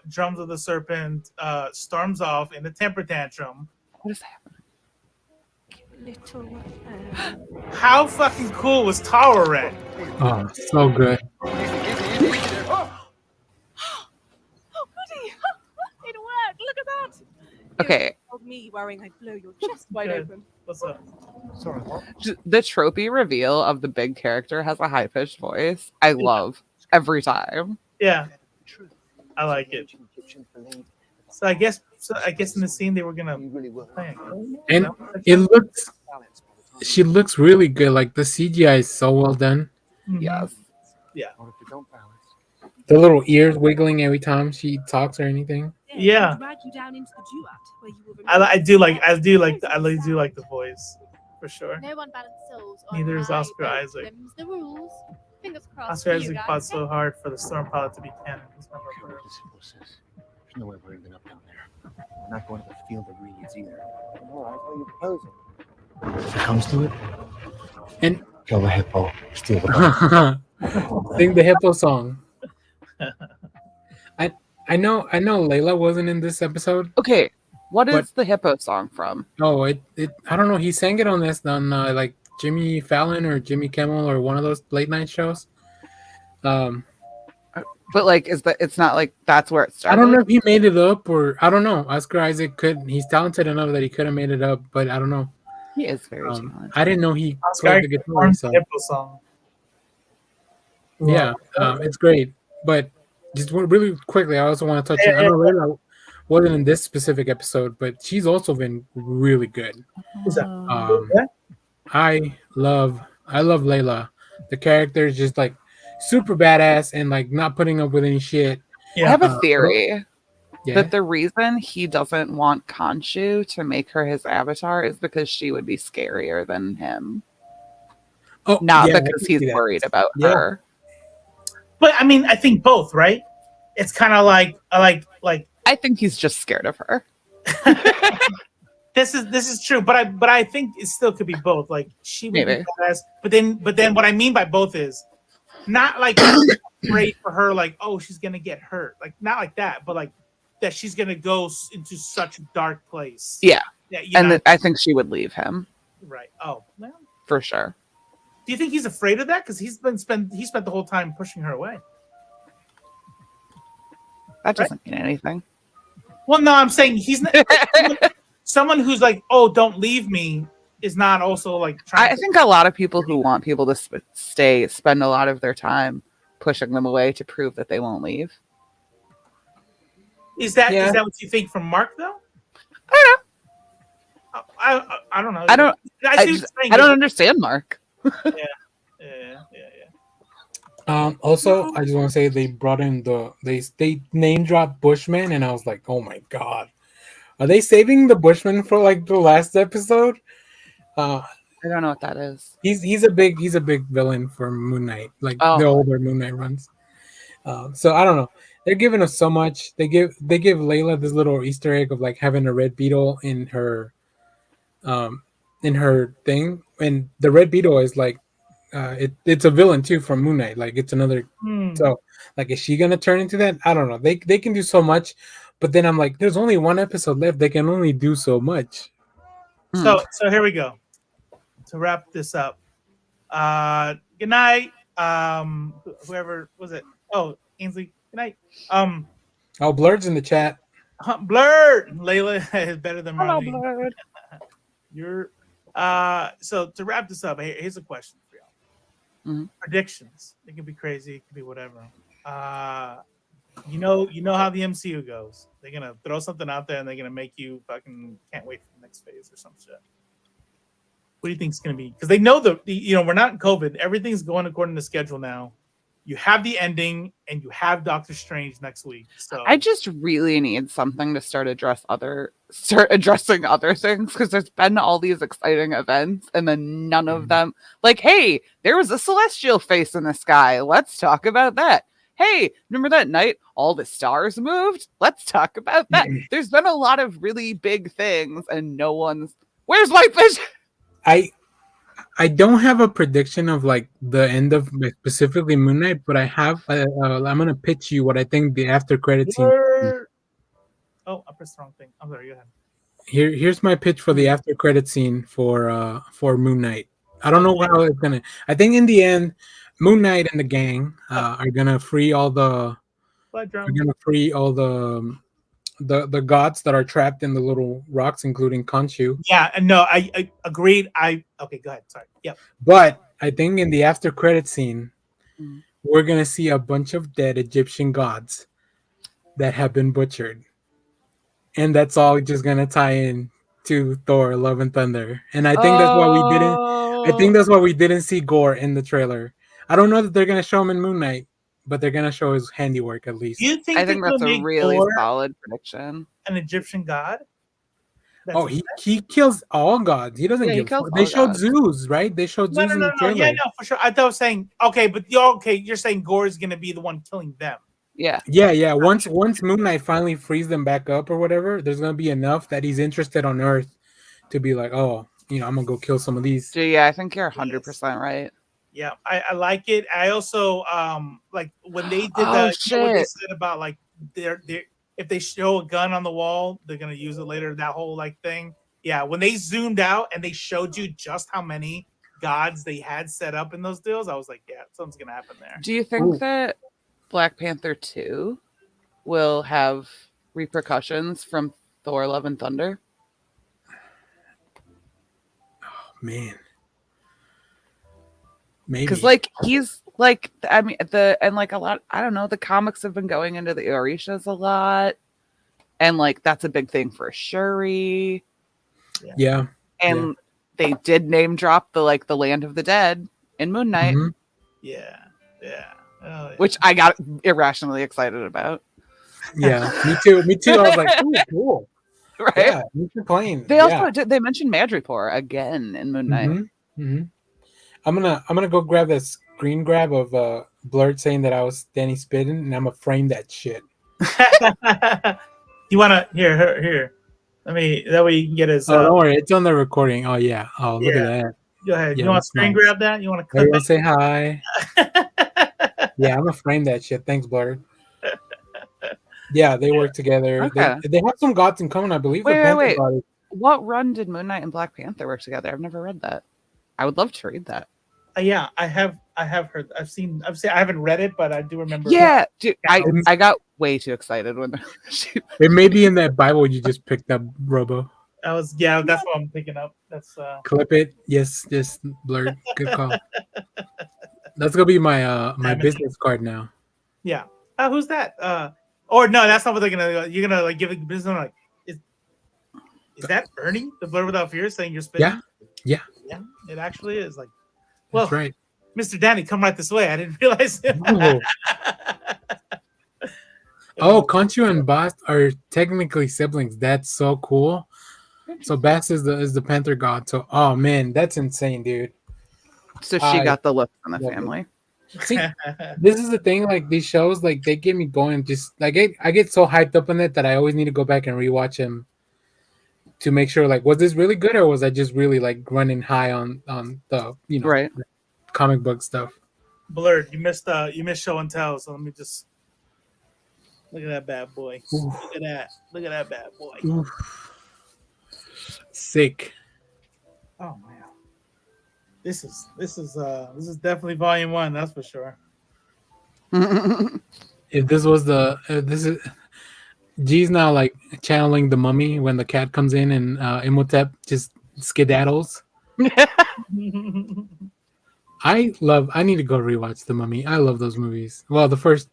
Drums of the Serpent storms off in the temper tantrum. What is happening? How fucking cool was Tower Red? Oh, so good. It worked. Look at that. Okay. Me worrying I'd blow your chest wide open. What's up? Sorry, what? The tropey reveal of the big character has a high-pitched voice. I love every time. Yeah. I like it. So I guess in the scene they were gonna play. And she looks really good. Like the CGI is so well done. Yes. Yeah. The little ears wiggling every time she talks or anything. Yeah. I do like the voice for sure. No one balanced souls. Neither is Oscar Isaac. The rules. Fingers crossed. Oscar Isaac fought so hard for the Storm Pilot to be canon. There's no way we're ending up down there. We're not going to the field of reeds either. All right, what are you proposing? If it comes to it, and kill the hippo, steal the boat. Sing the hippo song. I know Layla wasn't in this episode. Okay, what is the hippo song from? Oh, I don't know. He sang it on like Jimmy Fallon or Jimmy Kimmel or one of those late night shows. But like, it's not like that's where it started? I don't know if he made it up or I don't know. Oscar Isaac he's talented enough that he could have made it up, but I don't know. He is very talented. I didn't know he played the guitar. So. Song. Yeah, it's great. But just really quickly, I also want to touch on. I know Layla Wasn't in this specific episode, but she's also been really good. Who's that? Um, I love Layla. The character is just like super badass and like not putting up with any shit. I have a Uh, theory Yeah. that the reason he doesn't want Khonshu to make her his avatar is because she would be scarier than him. Oh, Not yeah, I because can he's see that. worried about Yeah. her. But I mean, I think both, right? It's kind of like I think he's just scared of her. this is true, but I think it still could be both. Like she would Maybe. be badass, but then what I mean by both is not like afraid for her, like oh she's gonna get hurt, like not like that, but like that she's gonna go into such a dark place. Yeah. And I think she would leave him right. Oh, well, for sure. do you think he's afraid of that? Because he spent the whole time pushing her away. That doesn't mean anything. Well, no, I'm saying he's not. Someone who's like, "Oh, don't leave me," is not also like. I think a lot of people who want people to spend a lot of their time pushing them away to prove that they won't leave. Is that what you think from Mark though? I don't know. I don't. I see what you're saying. I don't understand Mark. Yeah. Also, I just want to say they brought in they name dropped Bushman, and I was like, oh my god, are they saving the Bushman for like the last episode? I don't know what that is. He's a big villain for Moon Knight, like the older Moon Knight runs. So I don't know. They're giving us so much. They give Layla this little Easter egg of like having a red beetle in her thing, and the red beetle is like it's a villain too from Moon Knight. Like it's another. So like, is she gonna turn into that? I don't know. They can do so much, but then I'm like, there's only one episode left. They can only do so much. So here we go. To wrap this up. Good night. Whoever was it? Oh, Ainsley. Good night. Oh, Blurred's in the chat. Blurred. Layla is better than Hello, Marlene. Blurred. You're so to wrap this up, here's a question for y'all. Mm-hmm. Predictions. It could be crazy, it could be whatever. You know how the MCU goes. They're gonna throw something out there and they're gonna make you fucking can't wait for the next phase or some shit. What do you think it's gonna be? Because they know we're not in COVID. Everything's going according to schedule now. You have the ending and you have Doctor Strange next week. So I just really need something to start addressing other things, because there's been all these exciting events and then none of them, like, hey, there was a celestial face in the sky. Let's talk about that. Hey, remember that night all the stars moved? Let's talk about that. There's been a lot of really big things and no one's. Where's White Vision? I don't have a prediction of like the end of specifically Moon Knight, but I have. I'm gonna pitch you what I think the after credit scene. Oh, I pressed the wrong thing. I'm sorry. Go ahead. Here's my pitch for the after credit scene for Moon Knight. I don't know how it's gonna. I think in the end, Moon Knight and the gang are gonna free all the. The gods that are trapped in the little rocks, including Khonshu. Yeah, and no, I agreed. Okay, go ahead. Sorry. Yep. But I think in the after credit scene, we're gonna see a bunch of dead Egyptian gods that have been butchered, and that's all just gonna tie in to Thor: Love and Thunder. And I think that's why we didn't. I think that's why we didn't see Gore in the trailer. I don't know that they're gonna show him in Moon Knight, but they're gonna show his handiwork at least. You think I think that's a really Thor solid prediction. an Egyptian god? He kills all gods. He doesn't give. They showed Zeus, right? They showed Zeus in the trailer. Yeah, no, for sure. I thought I was saying okay, but you're saying Gore is gonna be the one killing them. Yeah. Once Moon Knight finally frees them back up or whatever, there's gonna be enough that he's interested on Earth to be like, oh, I'm gonna go kill some of these. Yeah, I think you're 100% right. Yeah, I like it. I also like when they did that. You know what they said about like they're if they show a gun on the wall, they're gonna use it later. That whole like thing. Yeah, when they zoomed out and they showed you just how many gods they had set up in those deals, I was like, yeah, something's gonna happen there. Do you think that Black Panther 2 will have repercussions from Thor: Love and Thunder? Oh man. Maybe. Because like he's like, I mean, a lot, I don't know, the comics have been going into the Orishas a lot, and like that's a big thing for Shuri. Yeah. And they did name drop the Land of the Dead in Moon Knight. Mhm. Yeah. Oh, yeah. Which I got irrationally excited about. Yeah, me too. I was like, ooh, cool. Right? Yeah, me too playing. They also they mentioned Madripoor again in Moon Knight. I'm gonna go grab that screen grab of Blurred saying that I was Danny Spittin, and I'm gonna frame that shit. You wanna here? Let me, that way you can get his. Oh, don't worry, it's on the recording. Oh yeah. Oh, look at that. Go ahead. Yeah, You want to that's screen nice. grab that? You want to clip Everyone it? say hi. Yeah, I'm gonna frame that shit. Thanks, Blurred. Yeah, they work together. Okay. They have some gods in common, I believe. Wait. God is- What run did Moon Knight and Black Panther work together? I've never read that. I would love to read that. Yeah, I have heard. I've seen. I haven't read it, but I do remember. Yeah, dude, I got way too excited when it may be in that Bible you just picked up, Robo. That's what I'm picking up. That's Clip it. Yes, Blurred. Good call. That's gonna be my my business card now. Yeah. Who's that? Or no, that's not what they're gonna. You're gonna like give it business. Like, is that Ernie, the Blur Without Fear, saying you're spitting? Yeah. It actually is. Like, well, that's right. Mr. Danny, come right this way. I didn't realize it. Oh, Conchu and Bast are technically siblings. That's so cool. So Bast is the Panther god. So oh man, that's insane, dude. So she got the look from the family. See, this is the thing. Like these shows, like they get me going. Just like I get so hyped up on it that I always need to go back and rewatch them to make sure. Like, was this really good or was I just really like running high on the right comic book stuff? Blurred, you missed show and tell. So let me just look at that bad boy. Oof. Look at that bad boy. Oof. Sick. Oh man. This is definitely volume 1, that's for sure. If this was this is G's now like channeling the Mummy when the cat comes in and Imhotep just skedaddles. I need to go rewatch the Mummy. I love those movies. Well, the first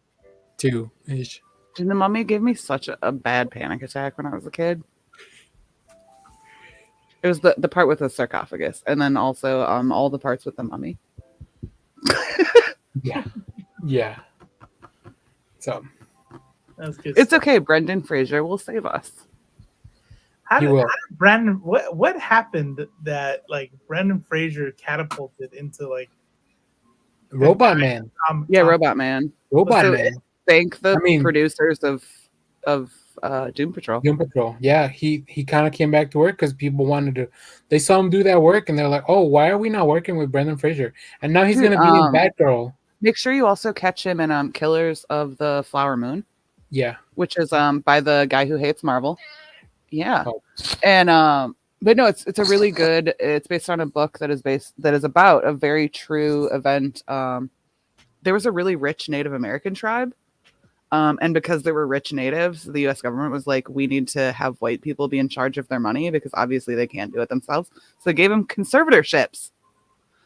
2-ish. And the Mummy gave me such a bad panic attack when I was a kid. It was the part with the sarcophagus, and then also all the parts with the Mummy. Yeah. So that's good. It's okay. Brendan Fraser will save us. How did Brandon? What happened that like Brendan Fraser catapulted into like Robot Man? Robot Man. Robot Man. Thank the producers of Doom Patrol. Doom Patrol. Yeah, he kind of came back to work because people wanted to. They saw him do that work, and they're like, "Oh, why are we not working with Brendan Fraser?" And now he's gonna be in Batgirl. Make sure you also catch him in Killers of the Flower Moon. Yeah, which is by the guy who hates Marvel. Yeah, and but no, it's a really good. It's based on a book that is about a very true event. There was a really rich Native American tribe. And because they were rich natives, the U.S. government was like, we need to have white people be in charge of their money because obviously they can't do it themselves. So they gave them conservatorships.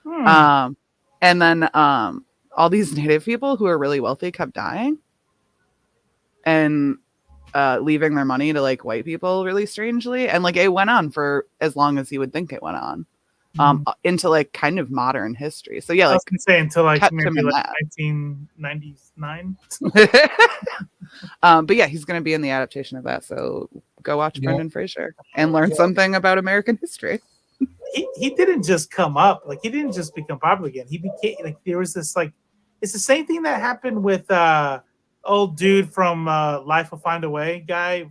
And then all these native people who are really wealthy kept dying and leaving their money to like white people really strangely. And like it went on for as long as you would think it went on. Into like kind of modern history. So yeah, like I was gonna say until like maybe like that. 1999. But yeah, he's gonna be in the adaptation of that. So go watch Brendan Fraser and learn something about American history. He didn't just come up, like he didn't just become popular again. He became like there was this like it's the same thing that happened with old dude from Life Will Find a Way guy.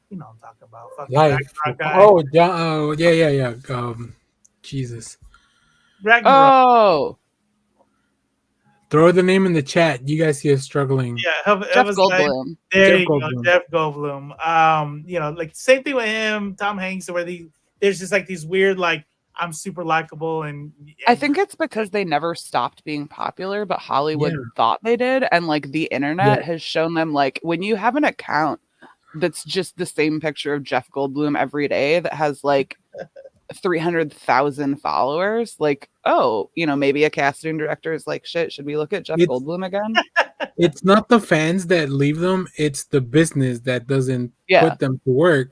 You know what I'm talking about. Life. Oh, John. Oh, yeah. Jesus. Ragnarok. Oh. Throw the name in the chat. You guys see us struggling. Yeah, Jeff Goldblum. There you go, Jeff Goldblum. You know, like same thing with him, Tom Hanks, where there's just like these weird, like I'm super likable, and I think it's because they never stopped being popular, but Hollywood thought they did, and like the internet has shown them like when you have an account that's just the same picture of Jeff Goldblum every day that has like 300,000 followers, like, oh, you know, maybe a casting director is like, shit, should we look at Jeff Goldblum again? it's not the fans that leave them; it's the business that doesn't Yeah. put them to work.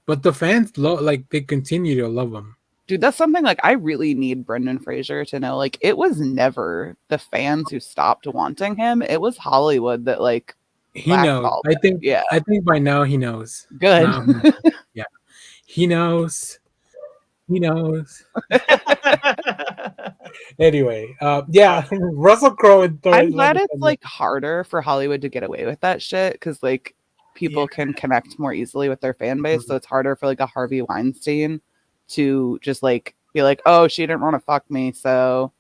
But the fans they continue to love them. Dude, that's something like I really need Brendan Fraser to know. Like, it was never the fans who stopped wanting him. It was Hollywood that like He knows. blackballed I him. think. Yeah. I think by now he knows. Good. Yeah, he knows. He knows. Anyway, yeah, Russell Crowe and Thor. I'm glad it's like harder for Hollywood to get away with that shit because like people can connect more easily with their fan base. So it's harder for like a Harvey Weinstein to just like be like, oh, she didn't want to fuck me, so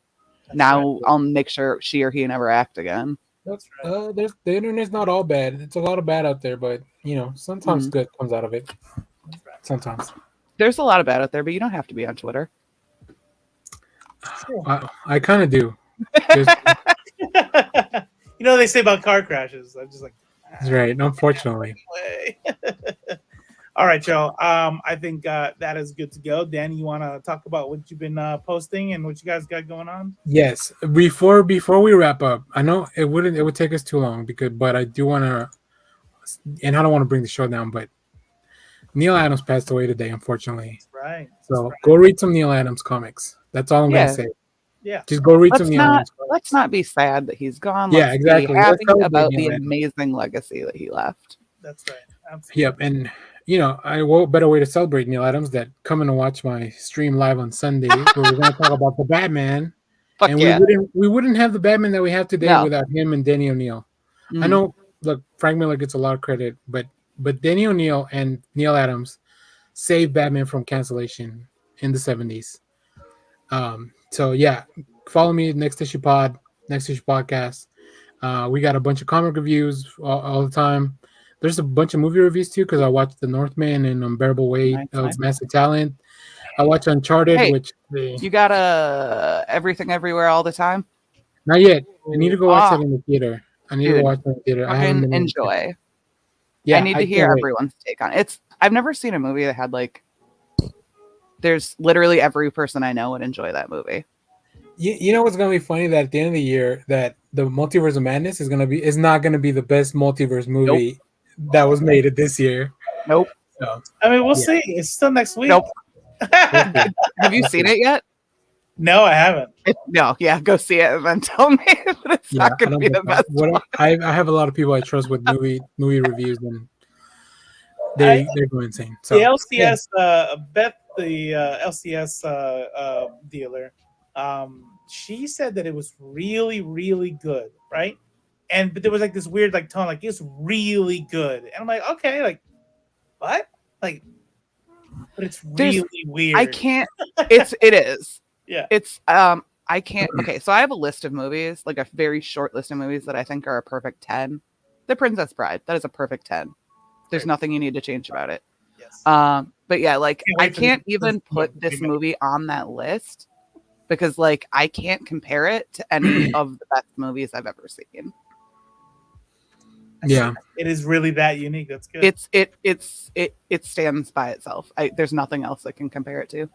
now I'll make sure she or he never act again. That's right. The internet's not all bad. It's a lot of bad out there, but sometimes good comes out of it. Sometimes there's a lot of bad out there, but you don't have to be on Twitter. I kind of do. They say about car crashes. I'm just like, that's right. Unfortunately. All right, y'all. I think that is good to go. Danny, you want to talk about what you've been posting and what you guys got going on? Yes. Before we wrap up, I know it would take us too long but I do want to, and I don't want to bring the show down, but Neil Adams passed away today, unfortunately. That's right. So go read some Neil Adams comics. That's all I'm gonna say. Yeah. Just go read some Neil Adams comics. Let's not be sad that he's gone. Yeah, Let's exactly. be happy about Neil the Adams. amazing legacy that he left. That's right. Absolutely. Yep, and what better way to celebrate Neil Adams than coming to watch my stream live on Sunday, where we're going to talk about the Batman. Fuck and yeah. we wouldn't have the Batman that we have today without him and Danny O'Neill. I know, look, Frank Miller gets a lot of credit, but Danny O'Neill and Neil Adams saved Batman from cancellation in the 70s. So yeah, follow me Next Issue Podcast. We got a bunch of comic reviews all the time. There's a bunch of movie reviews too, because I watched The Northman and Unbearable Weight of Massive Talent. I watched Uncharted, you got Everything Everywhere All the Time? Not yet. I need to go watch that in the theater. I need to watch that in the theater. I can enjoy. Yeah, I need to hear everyone's take on it. I've never seen a movie that had like. There's literally every person I know would enjoy that movie. You know what's gonna be funny? That at the end of the year, that the Multiverse of Madness is not gonna be the best multiverse movie that was made this year. Nope. So, I mean, we'll see. It's still next week. Nope. Have you seen it yet? No, I haven't. Go see it and then tell me that it's not going to be the best. I have a lot of people I trust with movie reviews, and they go insane. So, the LCS, Beth, the LCS dealer, she said that it was really, really good, right? But there was like this weird like tone, like it's really good, and I'm like, okay, like what? Like, but it's really weird. I can't. It is. Yeah. It's I can't. Okay, so I have a list of movies, like a very short list of movies that I think are a perfect 10. The Princess Bride, that is a perfect 10. There's nothing you need to change about it. Yes. But yeah, like I can't even put this movie on that list because like I can't compare it to any of the best movies I've ever seen. Yeah, it is really that unique. That's good. It stands by itself. There's nothing else I can compare it to.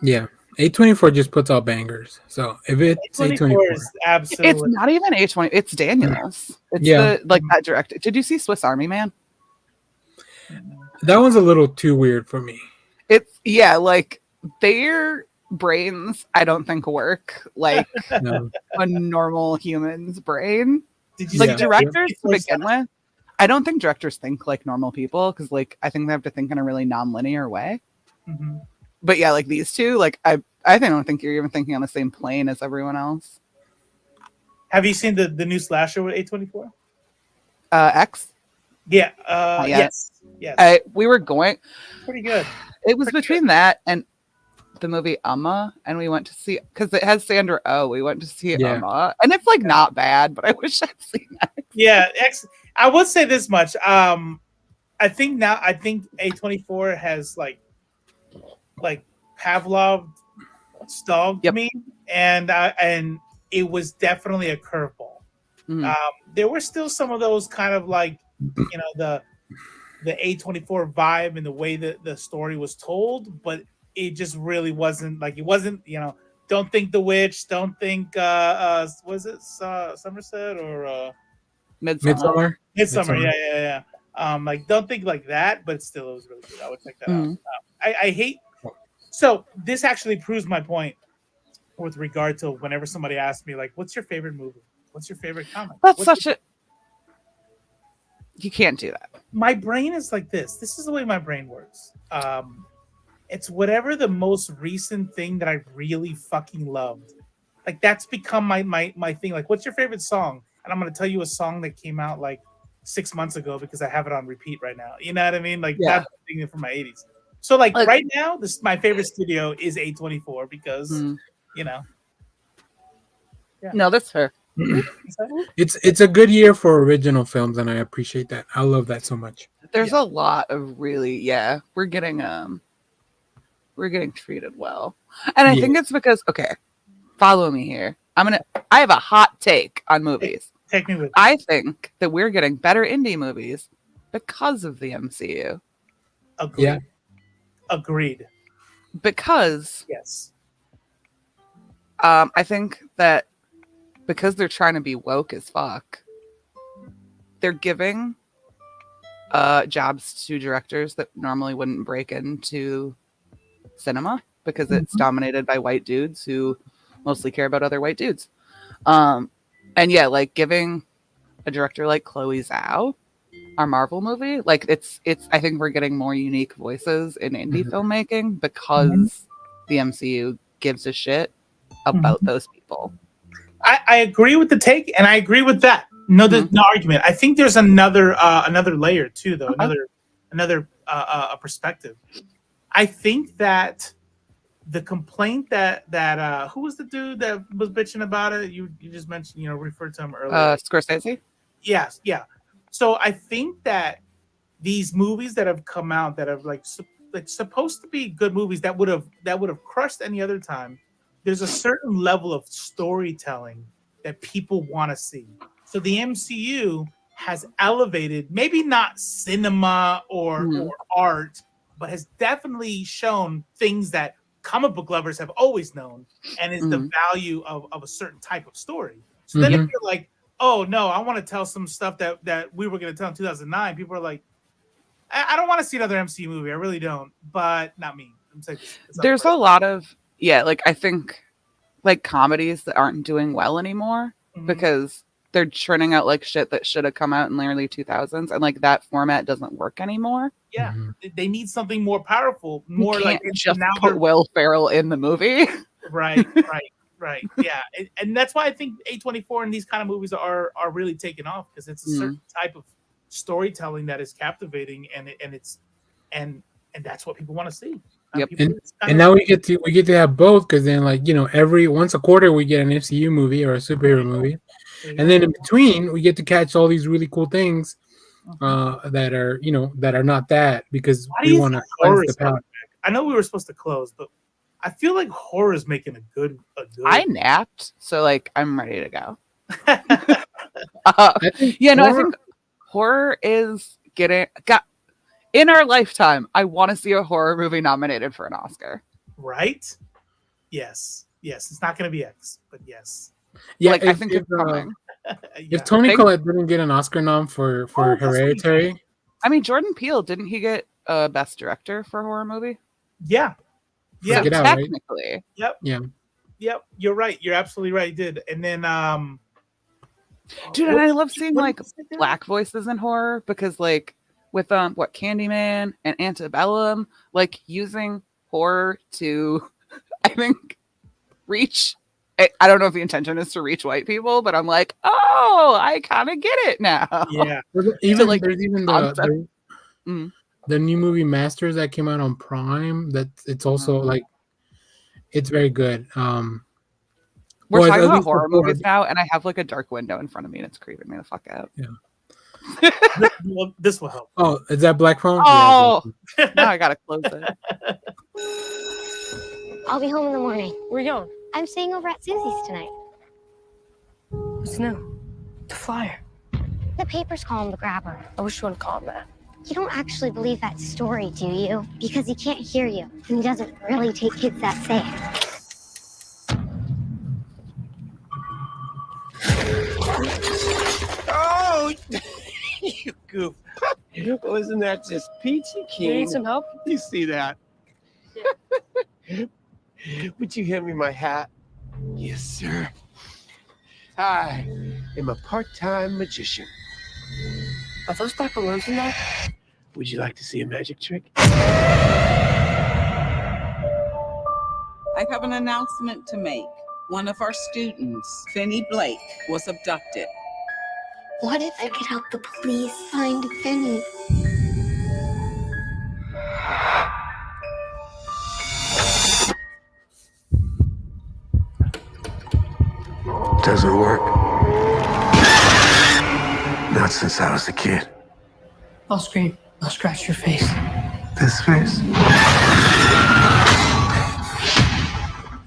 Yeah, A24 just puts out bangers. So if it's A24, is absolutely. It's not even A20. It's Daniels. It's that director. Did you see Swiss Army Man? That one's a little too weird for me. Like their brains, I don't think work like a normal human's brain. Did you like directors to begin with? I don't think directors think like normal people because like I think they have to think in a really non-linear way. Mm-hmm. But yeah, like these two, like I don't think you're even thinking on the same plane as everyone else. Have you seen the new slasher with A24? X? Yeah. Yes. We were going. Pretty good. It was between that and the movie Amma, and we went to see because it has Sandra Oh. We went to see Amma, and it's like not bad, but I wish I'd seen that. Yeah, I would say this much. I think A24 has like Pavlov stalked me, and it was definitely a curveball. Mm-hmm. There were still some of those kind of like the A24 vibe and the way that the story was told, but it just really wasn't like it wasn't Don't Think the Witch. Don't think was it Somerset or Midsummer. Midsummer. Yeah. Like Don't Think like that, but still it was really good. I would check that out. I hate. So this actually proves my point with regard to whenever somebody asks me like, "What's your favorite movie? What's your favorite comic?" That's such a. You can't do that. My brain is like this. This is the way my brain works. It's whatever the most recent thing that I really fucking loved. Like that's become my thing. Like, what's your favorite song? And I'm gonna tell you a song that came out like 6 months ago because I have it on repeat right now. You know what I mean? Like that's the thing from my 80s. So like right now, my favorite studio is A24 because you know. Yeah. No, that's fair. It's a good year for original films, and I appreciate that. I love that so much. There's a lot of really, we're getting treated well, and I think it's because follow me here. I have a hot take on movies. Take me with. I think that we're getting better indie movies because of the MCU. Agreed. Yeah. Agreed. Because I think that because they're trying to be woke as fuck, they're giving jobs to directors that normally wouldn't break into cinema because it's dominated by white dudes who mostly care about other white dudes. And like giving a director like Chloe Zhao our Marvel movie, like it's I think we're getting more unique voices in indie filmmaking because the MCU gives a shit about those people. I agree with the take, and I agree with that. No, there's no argument. I think there's another layer too, though. Another perspective. I think that the complaint that who was the dude that was bitching about it? You just mentioned, referred to him earlier. Scorsese. Yes, yeah. So I think that these movies that have come out that have like supposed to be good movies that would have crushed any other time. There's a certain level of storytelling that people want to see. So the MCU has elevated, maybe not cinema or art, but has definitely shown things that comic book lovers have always known, and is the value of a certain type of story. So then if you're like, oh no, I want to tell some stuff that we were going to tell in 2009, people are like, I don't want to see another MCU movie. I really don't, but not me. There's a lot of I think like comedies that aren't doing well anymore because they're churning out like shit that should have come out in the early 2000s, and like that format doesn't work anymore. Yeah, they need something more powerful, more you can't like just put Will Ferrell in the movie. Right. Yeah, and that's why I think A24 and these kind of movies are really taking off, because it's a certain type of storytelling that is captivating, and that's what people want to see. Yep. And now we get to have both, because then every once a quarter we get an MCU movie or a superhero movie, and then in between we get to catch all these really cool things that are not that, because we want to cleanse the palate. I know we were supposed to close, but I feel like horror is making a good. I napped, so I'm ready to go. I think horror is in our lifetime. I want to see a horror movie nominated for an Oscar. Right? Yes. It's not going to be X, but yes. Yeah, I think it's coming. If Toni Collette didn't get an Oscar nom for Hereditary, I mean, Jordan Peele, didn't he get Best Director for a horror movie? Yeah. So technically. Right? Yep. You're right. You're absolutely right. He did. And then dude, and I love seeing black voices in horror, because with Candyman and Antebellum, using horror to I think reach. I don't know if the intention is to reach white people, but I'm like, oh, I kind of get it now. Yeah. There's even the new movie Masters that came out on Prime. That it's also it's very good. We're talking about horror movies now, and I have a dark window in front of me, and it's creeping me the fuck out. Yeah. This will help. Oh, is that Black Phone? Oh, now I gotta close it. I'll be home in the morning. Where you going? I'm staying over at Susie's tonight. What's new? The flyer. The paper's calling the grabber. I wish you wouldn't call him that. You don't actually believe that story, do you? Because he can't hear you, and he doesn't really take kids that safe. goof. Well, isn't that just peachy keen? You need some help? You see that? Would you hand me my hat? Yes, sir. I am a part-time magician. Are those black balloons in there? Would you like to see a magic trick? I have an announcement to make. One of our students, Finney Blake, was abducted. What if I could help the police find Finney? Doesn't work. Not since I was a kid. I'll scream. I'll scratch your face. This face?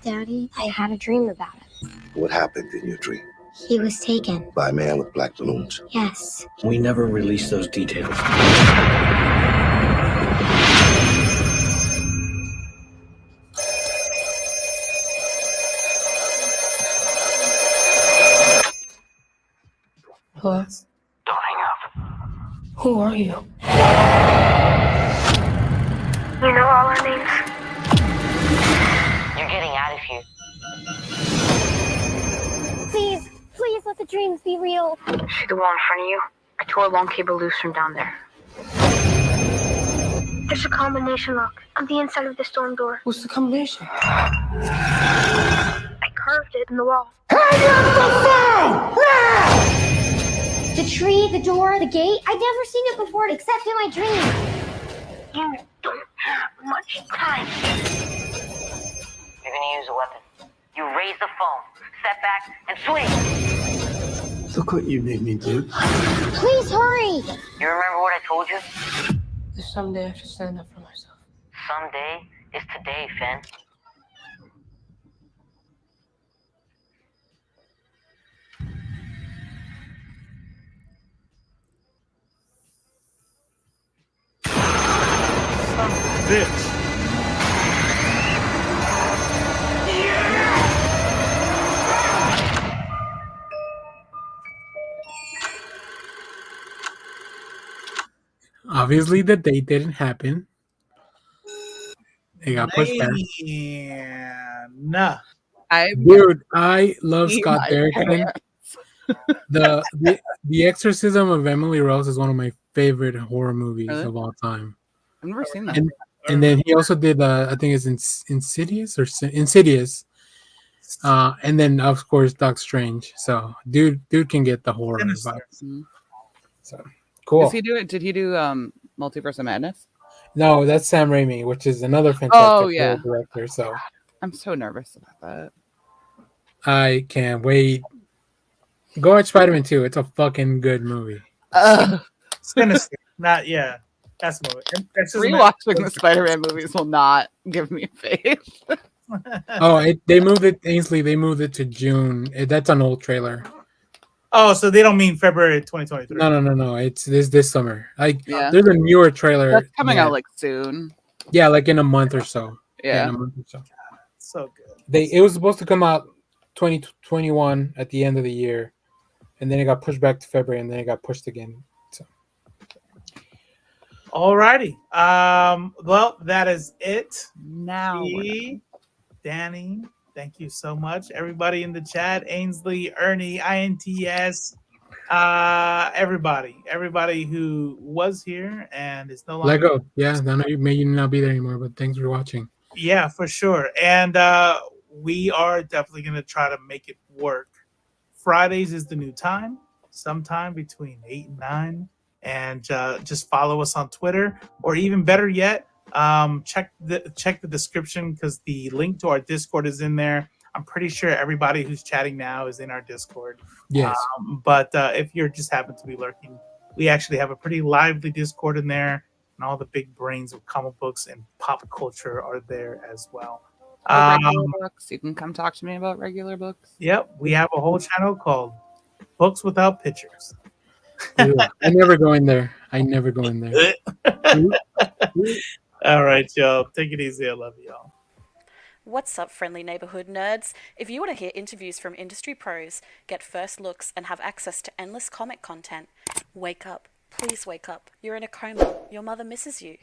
Daddy, I had a dream about it. What happened in your dream? He was taken. By a man with black balloons. Yes. We never release those details. Hello? Don't hang up. Who are you? You know all our names? You're getting out of here. Please, please let the dreams be real. See the wall in front of you? I tore a long cable loose from down there. There's a combination lock on the inside of the storm door. What's the combination? I carved it in the wall. The tree, the door, the gate. I'd never seen it before except in my dream. You don't have much time. You're gonna use a weapon. You raise the phone, step back, and swing! Look what you made me do. Please hurry! You remember what I told you? There's someday I have to stand up for myself. Someday is today, Finn. Bitch. Obviously, the date didn't happen. It got pushed back. Nah. Dude, I love Scott my Derrickson. The Exorcism of Emily Rose is one of my favorite horror movies of all time. I've never seen that. And then he also did, I think it's Insidious or Insidious. And then of course Doc Strange. So dude can get the horror vibes. So cool. Did he do Multiverse of Madness? No, that's Sam Raimi, which is another fantastic horror director. So I'm so nervous about that. I can't wait. Go watch Spider-Man 2. It's a fucking good movie. Sinister. Not that's the movie. Rewatching the Spider-Man movies will not give me faith. They moved it, Ainsley. They moved it to June. That's an old trailer. Oh, so they don't mean February 2023. No. It's this summer. There's a newer trailer That's coming out like soon. Yeah, like in a month or so. Yeah. In a month or so. So good. It was supposed to come out 2021 at the end of the year, and then it got pushed back to February, and then it got pushed again. So. Alrighty. Well, that is it. Now, Danny, thank you so much. Everybody in the chat, Ainsley, Ernie, INTS, everybody who was here and is no longer. Lego, yeah, I know you may not be there anymore, but thanks for watching. Yeah, for sure. And we are definitely going to try to make it work. Fridays is the new time, sometime between 8 and 9. And just follow us on Twitter, or even better yet, check the description, because the link to our Discord is in there. I'm pretty sure everybody who's chatting now is in our Discord. Yes. But if you just happen to be lurking, we actually have a pretty lively Discord in there, and all the big brains of comic books and pop culture are there as well. Regular books. You can come talk to me about regular books. Yep, we have a whole channel called Books Without Pictures. I never go in there. All right, y'all. Take it easy. I love y'all. What's up, friendly neighborhood nerds? If you want to hear interviews from industry pros, get first looks, and have access to endless comic content, wake up. Please wake up. You're in a coma. Your mother misses you.